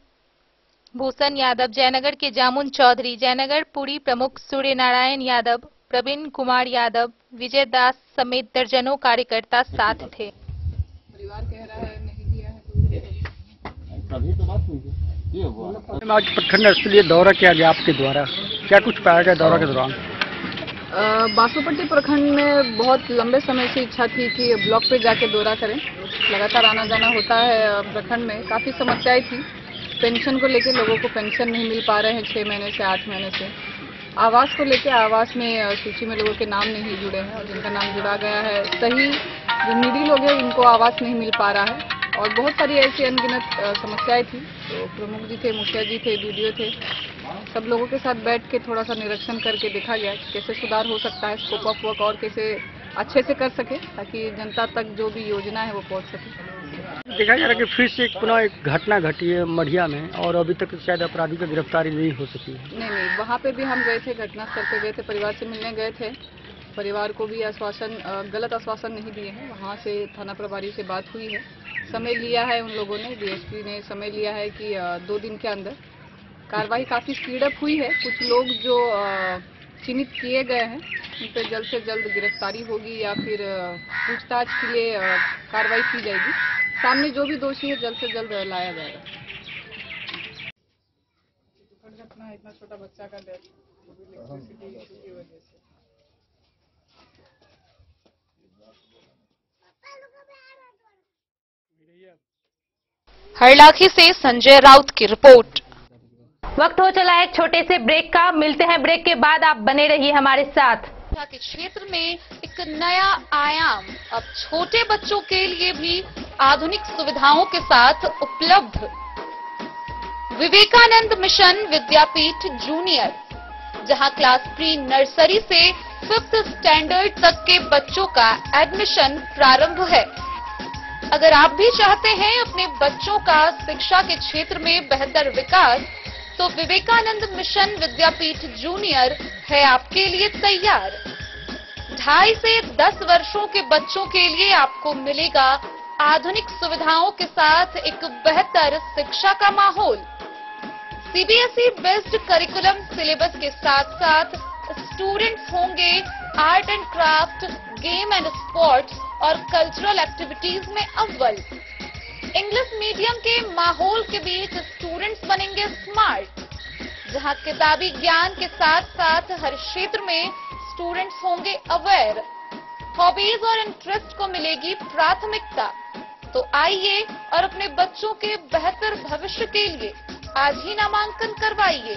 भूषण यादव, जयनगर के जामुन चौधरी, जयनगर पुरी प्रमुख सूर्यनारायण यादव, प्रवीण कुमार यादव, विजय दास समेत दर्जनों कार्यकर्ता साथ थे। परिवार कह रहा है नहीं दिया है। आज प्रखंड स्थलीय दौरा किया गया आपके द्वारा, क्या कुछ पाया गया दौरा के दौरान? बासोपट्टी प्रखंड में बहुत लंबे समय से इच्छा थी कि ब्लॉक पे जाके दौरा करें। लगातार आना जाना होता है प्रखंड में। काफ़ी समस्याएं थी। पेंशन को लेके लोगों को पेंशन नहीं मिल पा रहे हैं 6 महीने से 8 महीने से। आवास को लेके आवास में सूची में लोगों के नाम नहीं जुड़े हैं और जिनका नाम जुड़ा गया है सही जो नीडी लोग हैं इनको आवास नहीं मिल पा रहा है और बहुत सारी ऐसी अनगिनत समस्याएं थी। तो प्रमुख जी थे, मुखिया जी थे, बीडीओ थे, सब लोगों के साथ बैठ के थोड़ा सा निरीक्षण करके देखा गया कि कैसे सुधार हो सकता है, स्कोप ऑफ वर्क और कैसे अच्छे से कर सके ताकि जनता तक जो भी योजना है वो पहुंच सके। देखा जा रहा है कि फिर से पुनः एक घटना घटी है मढ़िया में और अभी तक शायद अपराधी की गिरफ्तारी नहीं हो सकी है। नहीं, वहाँ पे भी हम गए थे, घटनास्थल पे गए थे, परिवार से मिलने गए थे। परिवार को भी आश्वासन, गलत आश्वासन नहीं दिए हैं। वहाँ से थाना प्रभारी से बात हुई है, समय लिया है उन लोगों ने, डीएसपी ने समय लिया है कि 2 दिन के अंदर कार्रवाई काफ़ी स्पीड अप हुई है। कुछ लोग जो चिन्हित किए गए हैं उन पर जल्द से जल्द गिरफ्तारी होगी या फिर पूछताछ के लिए कार्रवाई की जाएगी। सामने जो भी दोषी है जल्द से जल्द लाया जाएगा। घटना इतना छोटा बच्चा का डेथ इलेक्ट्रिसिटी की वजह से। हरलाखी से संजय राउत की रिपोर्ट। वक्त हो चला है एक छोटे से ब्रेक का। मिलते हैं ब्रेक के बाद, आप बने रहिए हमारे साथ। के क्षेत्र में एक नया आयाम अब छोटे बच्चों के लिए भी आधुनिक सुविधाओं के साथ उपलब्ध। विवेकानंद मिशन विद्यापीठ जूनियर, जहां क्लास प्री नर्सरी से 5th स्टैंडर्ड तक के बच्चों का एडमिशन प्रारंभ है। अगर आप भी चाहते हैं अपने बच्चों का शिक्षा के क्षेत्र में बेहतर विकास, तो विवेकानंद मिशन विद्यापीठ जूनियर है आपके लिए तैयार। 2.5 से 10 वर्षों के बच्चों के लिए आपको मिलेगा आधुनिक सुविधाओं के साथ एक बेहतर शिक्षा का माहौल। सीबीएसई बेस्ड करिकुलम सिलेबस के साथ साथ स्टूडेंट्स होंगे art and craft, game and sports और कल्चरल एक्टिविटीज में अव्वल। इंग्लिश मीडियम के माहौल के बीच स्टूडेंट्स बनेंगे स्मार्ट, जहां किताबी ज्ञान के साथ साथ हर क्षेत्र में स्टूडेंट्स होंगे अवेयर। हॉबीज और इंटरेस्ट को मिलेगी प्राथमिकता। तो आइए और अपने बच्चों के बेहतर भविष्य के लिए आज ही नामांकन करवाइए।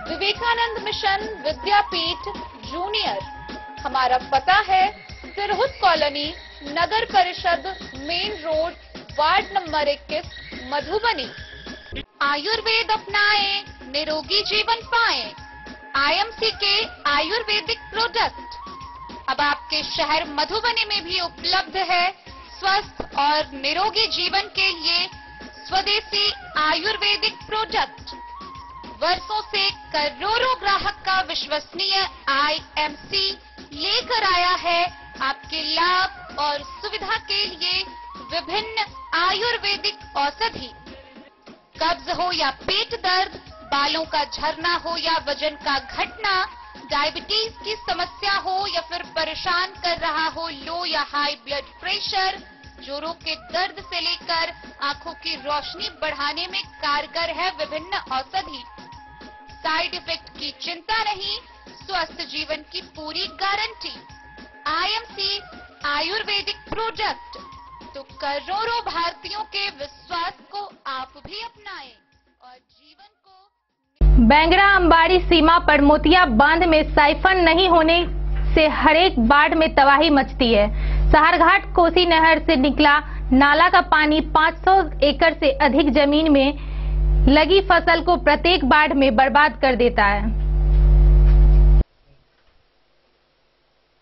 विवेकानंद मिशन विद्यापीठ जूनियर। हमारा पता है तिरहुत कॉलोनी, नगर परिषद, main road, ward number 21, Madhubani. Ayurveda अपनाएं, निरोगी जीवन पाएं। आईएमसी के आयुर्वेदिक प्रोडक्ट अब आपके शहर मधुबनी में भी उपलब्ध है। स्वस्थ और निरोगी जीवन के लिए स्वदेशी आयुर्वेदिक प्रोडक्ट वर्षों से करोड़ों ग्राहक का विश्वसनीय आईएमसी लेकर आया है आपके लाभ और सुविधा के लिए विभिन्न आयुर्वेदिक औषधि। कब्ज हो या पेट दर्द, बालों का झरना हो या वजन का घटना, डायबिटीज की समस्या हो या फिर परेशान कर रहा हो लो या हाई ब्लड प्रेशर, जोड़ों के दर्द से लेकर आंखों की रोशनी बढ़ाने में कारगर है विभिन्न औषधि। साइड इफेक्ट की चिंता नहीं, स्वस्थ जीवन की पूरी गारंटी। आईएमसी आयुर्वेदिक प्रोडक्ट तो करोड़ों भारतीयों के विश्वास को आप भी अपनाएं और जीवन को। बैंगरा अंबाड़ी सीमा पर मोतिया बांध में साइफन नहीं होने से हरेक बाढ़ में तबाही मचती है। सहारघाट कोसी नहर से निकला नाला का पानी 500 एकड़ से अधिक जमीन में लगी फसल को प्रत्येक बाढ़ में बर्बाद कर देता है।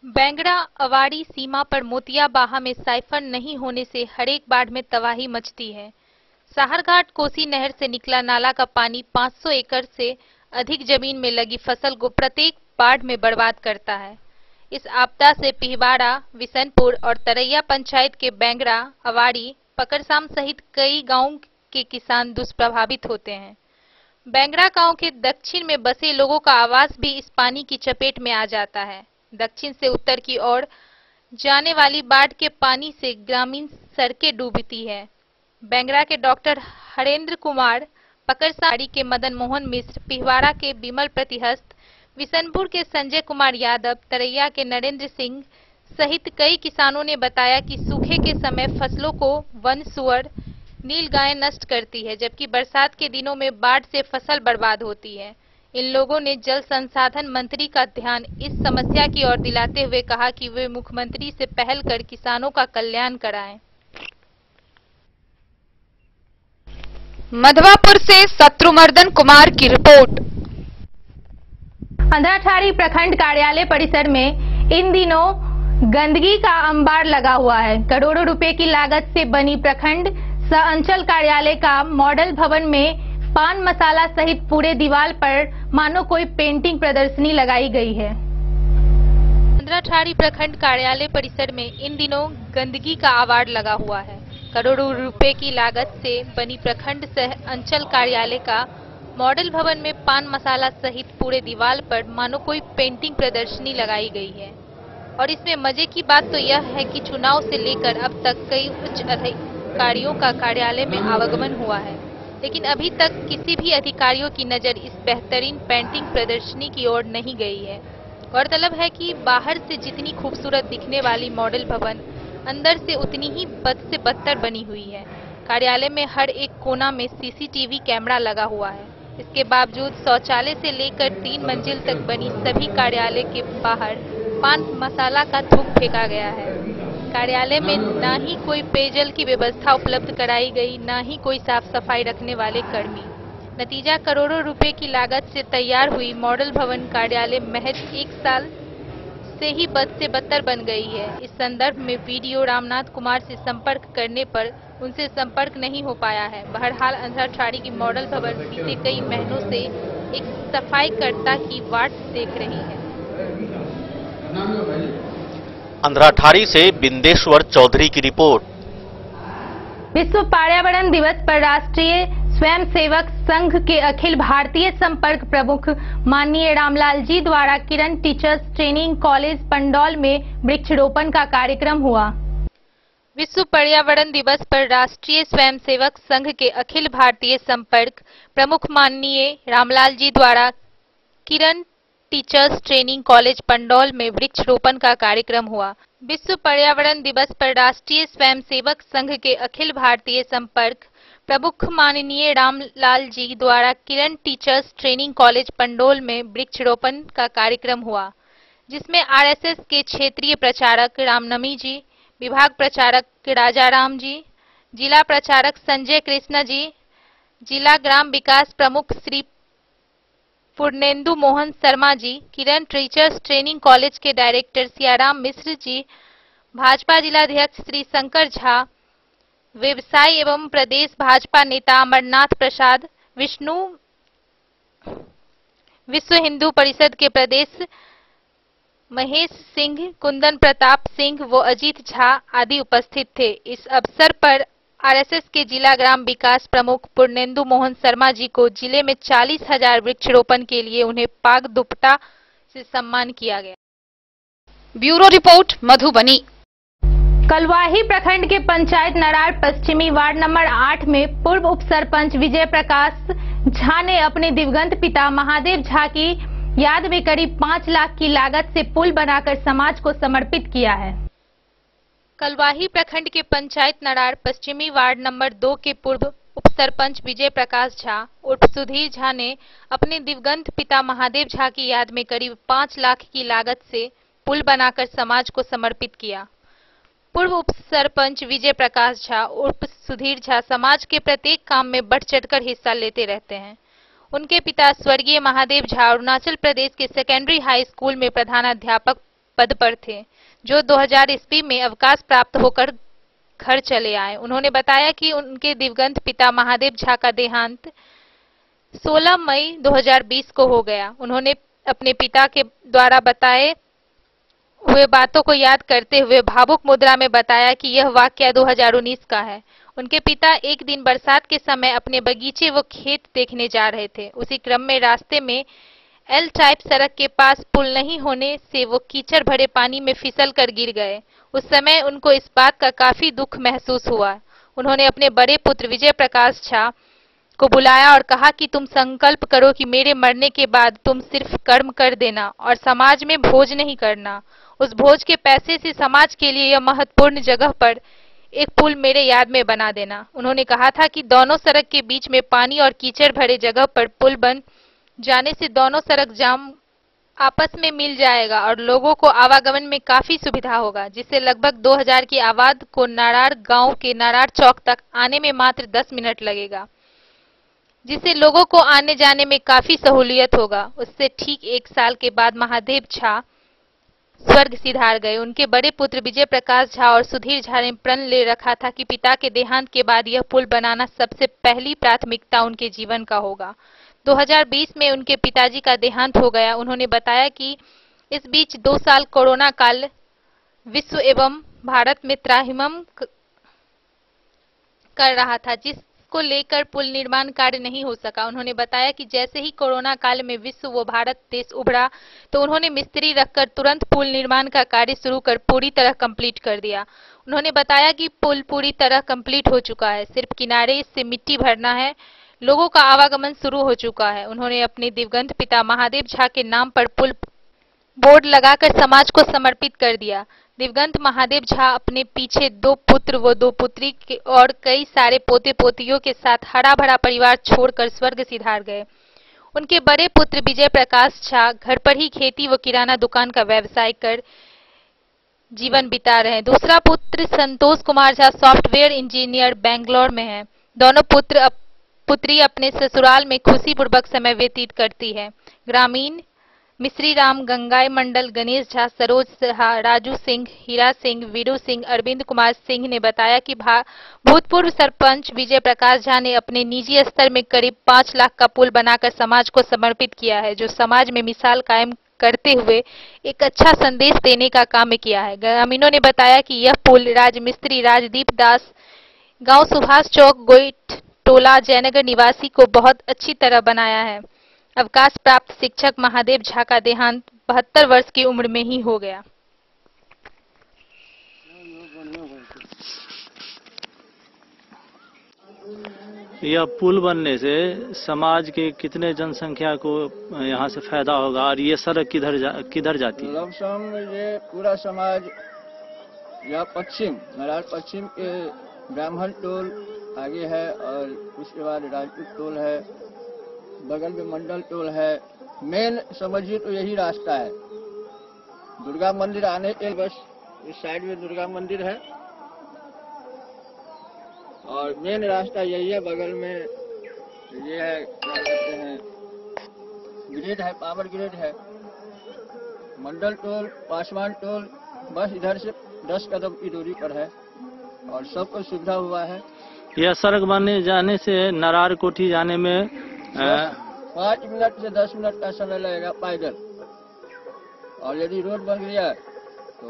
बैंगरा अवाड़ी सीमा पर मोतियाबाहा में साइफन नहीं होने से हरेक बाढ़ में तबाही मचती है। सहारघाट कोसी नहर से निकला नाला का पानी 500 एकड़ से अधिक जमीन में लगी फसल को प्रत्येक बाढ़ में बर्बाद करता है। इस आपदा से पिहवाड़ा, विशनपुर और तरैया पंचायत के बैंगरा, अवाड़ी, पकड़साम सहित कई गांवों के किसान दुष्प्रभावित होते हैं। बैंगरा गांव के दक्षिण में बसे लोगों का आवास भी इस पानी की चपेट में आ जाता है। दक्षिण से उत्तर की ओर जाने वाली बाढ़ के पानी से ग्रामीण सड़कें डूबती है। बैंगरा के डॉक्टर हरेंद्र कुमार, पकड़साड़ी के मदन मोहन मिश्र, पिहवाड़ा के विमल प्रतिहस्त, विशनपुर के संजय कुमार यादव, तरैया के नरेंद्र सिंह सहित कई किसानों ने बताया कि सूखे के समय फसलों को वन सुअर, नीलगाय नष्ट करती है, जबकि बरसात के दिनों में बाढ़ से फसल बर्बाद होती है। इन लोगों ने जल संसाधन मंत्री का ध्यान इस समस्या की ओर दिलाते हुए कहा कि वे मुख्यमंत्री से पहल कर किसानों का कल्याण कराएं। मधवापुर से शत्रुमर्दन कुमार की रिपोर्ट। अंधराठाड़ी प्रखंड कार्यालय परिसर में इन दिनों गंदगी का अंबार लगा हुआ है। करोड़ों रुपए की लागत से बनी प्रखंड सह अंचल कार्यालय का मॉडल भवन में पान मसाला सहित पूरे दीवार पर मानो कोई पेंटिंग प्रदर्शनी लगाई गई है। अंधराठाड़ी प्रखंड कार्यालय परिसर में इन दिनों गंदगी का आवाड़ लगा हुआ है। करोड़ों रुपए की लागत से बनी प्रखंड सह अंचल कार्यालय का मॉडल भवन में पान मसाला सहित पूरे दीवार पर मानो कोई पेंटिंग प्रदर्शनी लगाई गई है। और इसमें मजे की बात तो यह है कि चुनाव से लेकर अब तक कई उच्च अधिकारियों का कार्यालय में आवागमन हुआ है, लेकिन अभी तक किसी भी अधिकारियों की नजर इस बेहतरीन पेंटिंग प्रदर्शनी की ओर नहीं गई है। गौरतलब है कि बाहर से जितनी खूबसूरत दिखने वाली मॉडल भवन अंदर से उतनी ही बद से बदतर बनी हुई है। कार्यालय में हर एक कोना में सीसीटीवी कैमरा लगा हुआ है। इसके बावजूद शौचालय से लेकर 3 मंजिल तक बनी सभी कार्यालय के बाहर पान मसाला का थूक फेंका गया है। कार्यालय में न ही कोई पेयजल की व्यवस्था उपलब्ध कराई गई, न ही कोई साफ सफाई रखने वाले कर्मी। नतीजा करोड़ों रुपए की लागत से तैयार हुई मॉडल भवन कार्यालय महज 1 साल से ही बद से बदतर बन गई है। इस संदर्भ में वीडियो रामनाथ कुमार से संपर्क करने पर उनसे संपर्क नहीं हो पाया है। बहरहाल अंधराठाड़ी की मॉडल भवन बीते कई महीनों से एक सफाईकर्ता की वाट देख रही है। अंधराठाड़ी से बिंदेश्वर चौधरी की रिपोर्ट। विश्व पर्यावरण दिवस पर राष्ट्रीय स्वयंसेवक संघ के अखिल भारतीय संपर्क प्रमुख माननीय रामलाल जी द्वारा किरण टीचर्स ट्रेनिंग कॉलेज पंडौल में वृक्षारोपण का कार्यक्रम हुआ। विश्व पर्यावरण दिवस पर राष्ट्रीय स्वयंसेवक संघ के अखिल भारतीय संपर्क प्रमुख माननीय रामलाल जी द्वारा किरण टीचर्स ट्रेनिंग कॉलेज पंडौल में वृक्षारोपण का कार्यक्रम हुआ। विश्व पर्यावरण दिवस पर राष्ट्रीय स्वयंसेवक संघ के अखिल भारतीय संपर्क प्रमुख माननीय रामलाल जी द्वारा किरण टीचर्स ट्रेनिंग कॉलेज पंडोल में वृक्षारोपण का कार्यक्रम हुआ, जिसमें आरएसएस के क्षेत्रीय प्रचारक रामनमी जी, विभाग प्रचारक राजाराम जी, जिला प्रचारक संजय कृष्ण जी, जिला ग्राम विकास प्रमुख श्री पूर्णेंदु मोहन शर्मा जी, किरण टीचर्स ट्रेनिंग कॉलेज के डायरेक्टर सियाराम मिश्र जी, भाजपा जिलाध्यक्ष श्री शंकर झा, व्यवसायी एवं प्रदेश भाजपा नेता अमरनाथ प्रसाद, विश्व हिंदू परिषद के प्रदेश महेश सिंह, कुंदन प्रताप सिंह व अजीत झा आदि उपस्थित थे। इस अवसर पर आरएसएस के जिला ग्राम विकास प्रमुख पूर्णेंदु मोहन शर्मा जी को जिले में 40,000 वृक्षारोपण के लिए उन्हें पाग दुपट्टा से सम्मान किया गया। Bureau report Madhubani. कलवाही प्रखंड के पंचायत नरार पश्चिमी वार्ड नंबर 8 में पूर्व उप सरपंच विजय प्रकाश झा ने अपने दिवंगत पिता महादेव झा की याद में करीब 5 लाख की लागत से पुल बनाकर समाज को समर्पित किया है। कलवाही प्रखंड के पंचायत नरार पश्चिमी वार्ड नंबर 2 के पूर्व उप सरपंच विजय प्रकाश झा उर्फ सुधीर झा ने अपने दिवंगत पिता महादेव झा की याद में करीब 5 लाख की लागत से पुल बनाकर समाज को समर्पित किया। पूर्व उप सरपंच विजय प्रकाश झा उर्फ सुधीर झा समाज के प्रत्येक काम में बढ़ चढ़कर हिस्सा लेते रहते हैं। उनके पिता स्वर्गीय महादेव झा अरुणाचल प्रदेश के सेकेंडरी हाई स्कूल में प्रधानाध्यापक पद पर थे, जो 2000 ईस्वी में अवकाश प्राप्त होकर घर चले आए। उन्होंने बताया कि उनके दिवंगत पिता महादेव झा का देहांत 16 मई 2020 को हो गया। उन्होंने अपने पिता के द्वारा बताए हुए बातों को याद करते हुए भावुक मुद्रा में बताया कि यह वाकया 2019 का है। उनके पिता एक दिन बरसात के समय अपने बगीचे व खेत देखने जा रहे थे। उसी क्रम में रास्ते में एल टाइप सड़क के पास पुल नहीं होने से वो कीचड़ भरे पानी में फिसल कर गिर गए। उस समय उनको इस बात का काफी दुख महसूस हुआ। उन्होंने अपने बड़े पुत्र विजय प्रकाश झा को बुलाया और कहा कि तुम संकल्प करो कि मेरे मरने के बाद तुम सिर्फ कर्म कर देना और समाज में भोज नहीं करना। उस भोज के पैसे से समाज के लिए यह महत्वपूर्ण जगह पर एक पुल मेरे याद में बना देना। उन्होंने कहा था कि दोनों सड़क के बीच में पानी और कीचड़ भरे जगह पर पुल बन जाने से दोनों सड़क जाम आपस में मिल जाएगा और लोगों को आवागमन में काफी सुविधा होगा, जिससे लगभग 2000 की आबाद को नारार गांव के नारार चौक तक आने में मात्र 10 मिनट लगेगा, जिससे लोगों को आने जाने में काफी सहूलियत होगा। उससे ठीक 1 साल के बाद महादेव झा स्वर्ग सिधार गए। उनके बड़े पुत्र विजय प्रकाश झा और सुधीर झा ने प्रण ले रखा था कि पिता के देहांत के बाद यह पुल बनाना सबसे पहली प्राथमिकता उनके जीवन का होगा। 2020 में उनके पिताजी का देहांत हो गया। उन्होंने बताया कि इस बीच 2 साल कोरोना काल विश्व एवं भारत में त्राहिमाम कर रहा था, जिसको लेकर पुल निर्माण कार्य नहीं हो सका। उन्होंने बताया कि जैसे ही कोरोना काल में विश्व व भारत देश उभरा तो उन्होंने मिस्त्री रखकर तुरंत पुल निर्माण का कार्य शुरू कर पूरी तरह कंप्लीट कर दिया। उन्होंने बताया कि पुल पूरी तरह कंप्लीट हो चुका है, सिर्फ किनारे से मिट्टी भरना है। लोगों का आवागमन शुरू हो चुका है। उन्होंने अपने दिवंगत पिता महादेव झा के नाम पर पुल बोर्ड लगाकर समाज को समर्पित कर दिया। दिवंगत महादेव झा अपने पीछे 2 पुत्र व 2 पुत्री और कई सारे पोते पोतियों के साथ हरा भरा परिवार छोड़कर स्वर्ग सिधार गए। उनके बड़े पुत्र विजय प्रकाश झा घर पर ही खेती व किराना दुकान का व्यवसाय कर जीवन बिता रहे हैं। दूसरा पुत्र संतोष कुमार झा सॉफ्टवेयर इंजीनियर बेंगलोर में है। दोनों पुत्री अपने ससुराल में खुशीपूर्वक समय व्यतीत करती है। ग्रामीण मिश्री राम, गंगाई मंडल, गणेश झा, सरोज झा, राजू सिंह, हीरा सिंह, वीरू सिंह, अरविंद कुमार सिंह ने बताया कि भूतपूर्व सरपंच विजय प्रकाश झा ने अपने निजी स्तर में करीब 5 लाख का पुल बनाकर समाज को समर्पित किया है, जो समाज में मिसाल कायम करते हुए एक अच्छा संदेश देने का काम किया है। ग्रामीणों ने बताया कि यह पुल राजमिस्त्री राजदीप दास गांव सुभाष चौक गोइट टोला जयनगर निवासी को बहुत अच्छी तरह बनाया है। अवकाश प्राप्त शिक्षक महादेव झा का देहांत 72 वर्ष की उम्र में ही हो गया। यह पुल बनने से समाज के कितने जनसंख्या को यहाँ से फायदा होगा और ये सड़क किधर जाती है? लमसम ये पूरा समाज यह पश्चिम नरार पश्चिम के ब्राह्मण टोल आगे है और उसके बाद राजपूत टोल है, बगल में मंडल टोल है। मेन समझिए तो यही रास्ता है। दुर्गा मंदिर आने के बस इस साइड में दुर्गा मंदिर है और मेन रास्ता यही है। बगल में ये है, क्या कहते हैं, ग्रेड है, पावर ग्रेड है। मंडल टोल, पासवान टोल बस इधर से 10 कदम की दूरी पर है और सबको सुविधा हुआ है। यह सड़क बनने जाने से नरार कोठी जाने में 5 मिनट से 10 मिनट का समय लगेगा पैदल, और यदि रोड बन गया तो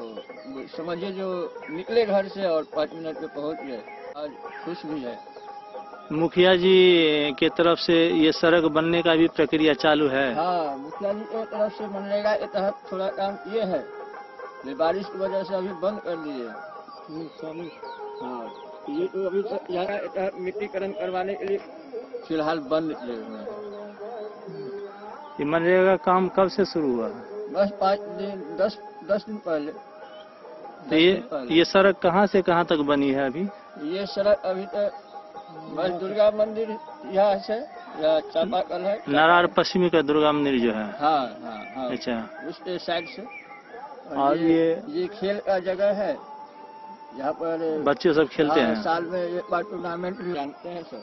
समझिए जो निकले घर से और 5 मिनट में पहुंच गए। आज खुश भी है। मुखिया जी के तरफ से ये सड़क बनने का भी प्रक्रिया चालू है। हाँ, मुखिया जी की तरफ से मनरेगा के तहत थोड़ा काम किए हैं, ये बारिश की वजह से अभी बंद कर दिए। हाँ, ये तो अभी तक यहाँ के तहत मिट्टीकरण करवाने के लिए फिलहाल बंद किए हुए हैं। ये मनरेगा का काम कब से शुरू हुआ? बस 5 दिन 10 दिन पहले। तो ये सड़क कहाँ से कहाँ तक बनी है अभी? ये सड़क अभी तक बस दुर्गा मंदिर यहाँ से या चापाकल है, नरार पश्चिमी का दुर्गा मंदिर जो है। हाँ हाँ हाँ, अच्छा, उसके साइड से। और ये खेल का जगह है, यहाँ पर बच्चे सब खेलते हैं। साल में एक बार टूर्नामेंट भी जानते हैं सब।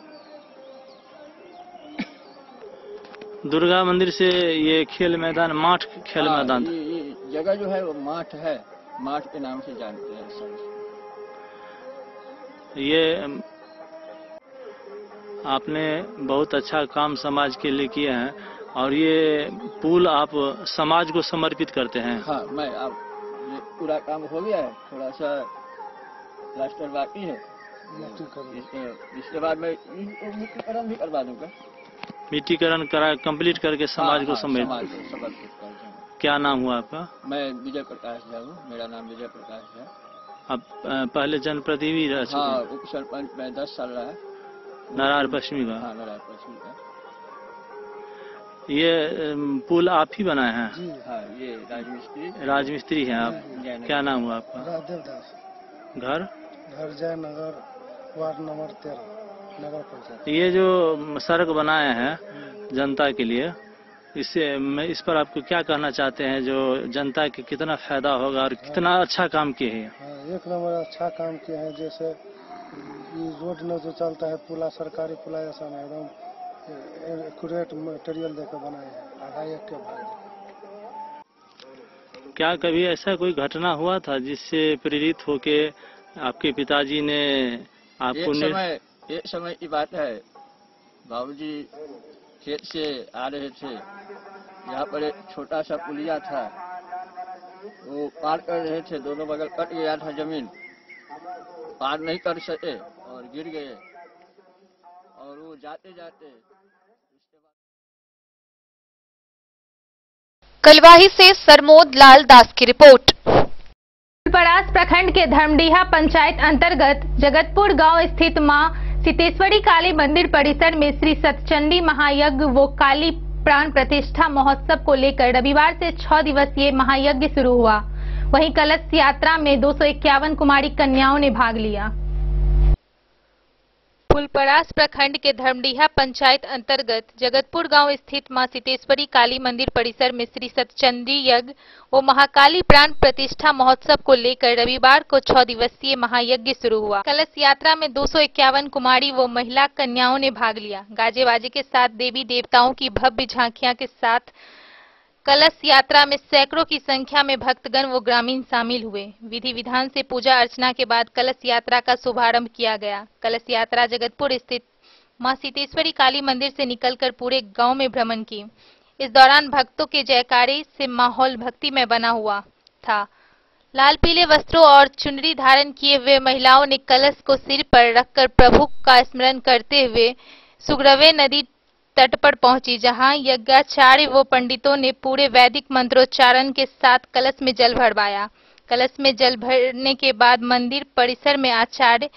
दुर्गा मंदिर से ये खेल मैदान माठ खेल मैदान, ये जगह जो है वो माठ है, माठ के नाम से जानते हैं सब। ये आपने बहुत अच्छा काम समाज के लिए किया है और ये पुल आप समाज को समर्पित करते हैं। हाँ, मैं अब ये पूरा काम हो गया है, थोड़ा सा प्लास्टर बाकी है, इसके बाद मैं मिट्टीकरण भी करवा दूंगा। मिट्टीकरण करा कंप्लीट करके समाज को समर्पित कर। क्या नाम हुआ आपका? मैं विजय प्रकाश झा हूँ, मेरा नाम विजय प्रकाश झा। आप पहले जनप्रतिनिधि रह चुके? हाँ, उप सरपंच मैं 10 साल रहा। नरार पश्चिमी का? हाँ, नरार पश्चिमी का। ये पुल आप ही बनाए हैं? जी हाँ, ये राजमिस्त्री हैं आप। क्या नाम हुआ आपका? राजदेव दास। घर जयनगर, वार्ड नंबर 13, नगर पंचायत। ये जो सड़क बनाए हैं जनता के लिए, इस पर आपको क्या कहना चाहते हैं, जो जनता के कितना फायदा होगा और कितना अच्छा काम किए हैं? एक नंबर अच्छा काम किए हैं। जैसे ये रोड में जो चलता है पुला, सरकारी पुला ऐसा नहीं, एकदम एक्यूरेट मटेरियल देकर बनाए हैं, आधा एक के भाग। क्या कभी ऐसा कोई घटना हुआ था जिससे प्रेरित होके आपके पिताजी ने आपको? एक समय की बात है, बाबूजी खेत से आ रहे थे, यहाँ पर एक छोटा सा पुलिया था, वो पार कर रहे थे, दोनों बगल कट गया था जमीन, पार नहीं कर सके और गिर गए, और वो जाते जाते कलवाही से सरमोद लाल दास की रिपोर्ट। परास प्रखंड के धर्मडीहा पंचायत अंतर्गत जगतपुर गांव स्थित मां सितेश्वरी काली मंदिर परिसर में श्री सतचंडी महायज्ञ व काली प्राण प्रतिष्ठा महोत्सव को लेकर रविवार से 6 दिवसीय महायज्ञ शुरू हुआ। वहीं कलश यात्रा में 251 कुमारी कन्याओं ने भाग लिया। फुलपरास प्रखंड के धर्मडीहा पंचायत अंतर्गत जगतपुर गांव स्थित मां सितेश्वरी काली मंदिर परिसर में श्री सतचंडी यज्ञ व महाकाली प्राण प्रतिष्ठा महोत्सव को लेकर रविवार को 6 दिवसीय महायज्ञ शुरू हुआ। कलश यात्रा में 251 कुमारी व महिला कन्याओं ने भाग लिया। गाजे बाजे के साथ देवी देवताओं की भव्य झांकियां के साथ कलश यात्रा में सैकड़ों की संख्या में भक्तगण व ग्रामीण शामिल हुए। विधि विधान से पूजा अर्चना के बाद कलश यात्रा का शुभारंभ किया गया। कलश यात्रा जगतपुर स्थित मां सितेश्वरी काली मंदिर से निकलकर पूरे गांव में भ्रमण की। इस दौरान भक्तों के जयकारे से माहौल भक्तिमय बना हुआ था। लाल पीले वस्त्रों और चुनरी धारण किए हुए महिलाओं ने कलश को सिर पर रखकर प्रभु का स्मरण करते हुए सुग्रवे नदी तट पर पहुंची, जहां यज्ञाचार्य व पंडितों ने पूरे वैदिक मंत्रोच्चारण के साथ कलश में जल भरवाया। कलश में जल भरने के बाद मंदिर परिसर में आचार्य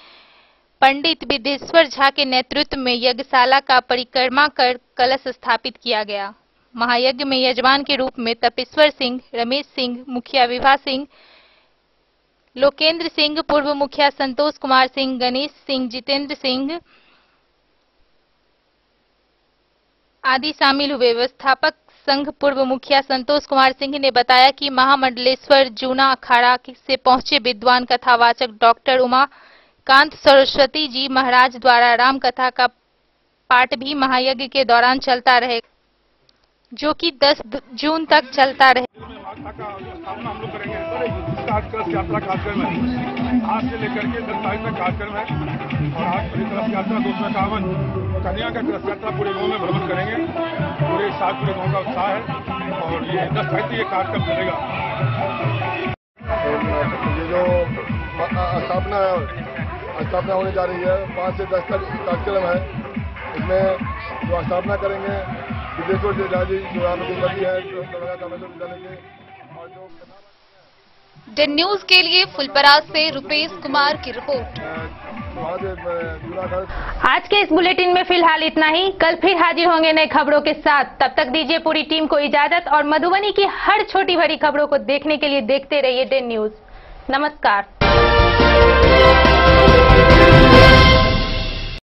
पंडित विदेश्वर झा के नेतृत्व में यज्ञशाला का परिक्रमा कर कलश स्थापित किया गया। महायज्ञ में यजमान के रूप में तपेश्वर सिंह, रमेश सिंह, मुखिया विभा सिंह, लोकेंद्र सिंह, पूर्व मुखिया संतोष कुमार सिंह, गणेश सिंह, जितेंद्र सिंह आदि शामिल हुए। व्यवस्थापक संघ पूर्व मुखिया संतोष कुमार सिंह ने बताया कि महामंडलेश्वर जूना अखाड़ा से पहुंचे विद्वान कथावाचक डॉक्टर उमाकांत सरस्वती जी महाराज द्वारा राम कथा का पाठ भी महायज्ञ के दौरान चलता रहे, जो कि 10 जून तक चलता रहे। हम लोग करेंगे यात्रा कार्यक्रम है, आज से लेकर के 10 तारीख तक कार्यक्रम है और आज पूरी कलश यात्रा 251 कन्या का कलश यात्रा पूरे गांव में भ्रमण करेंगे। पूरे साल पूरे गांव का उत्साह है और ये 10 तारीख ये कार्यक्रम चलेगा। ये जो स्थापना होने जा रही है 5 से 10 तक कार्यक्रम है, इसमें जो स्थापना करेंगे विदेशों से राजी जो रामदेवती है विद्यालय के और जो डेन न्यूज के लिए फुलपरास से रुपेश कुमार की रिपोर्ट। आज के इस बुलेटिन में फिलहाल इतना ही। कल फिर हाजिर होंगे नई खबरों के साथ। तब तक दीजिए पूरी टीम को इजाजत और मधुबनी की हर छोटी बड़ी खबरों को देखने के लिए देखते रहिए डेन न्यूज। नमस्कार।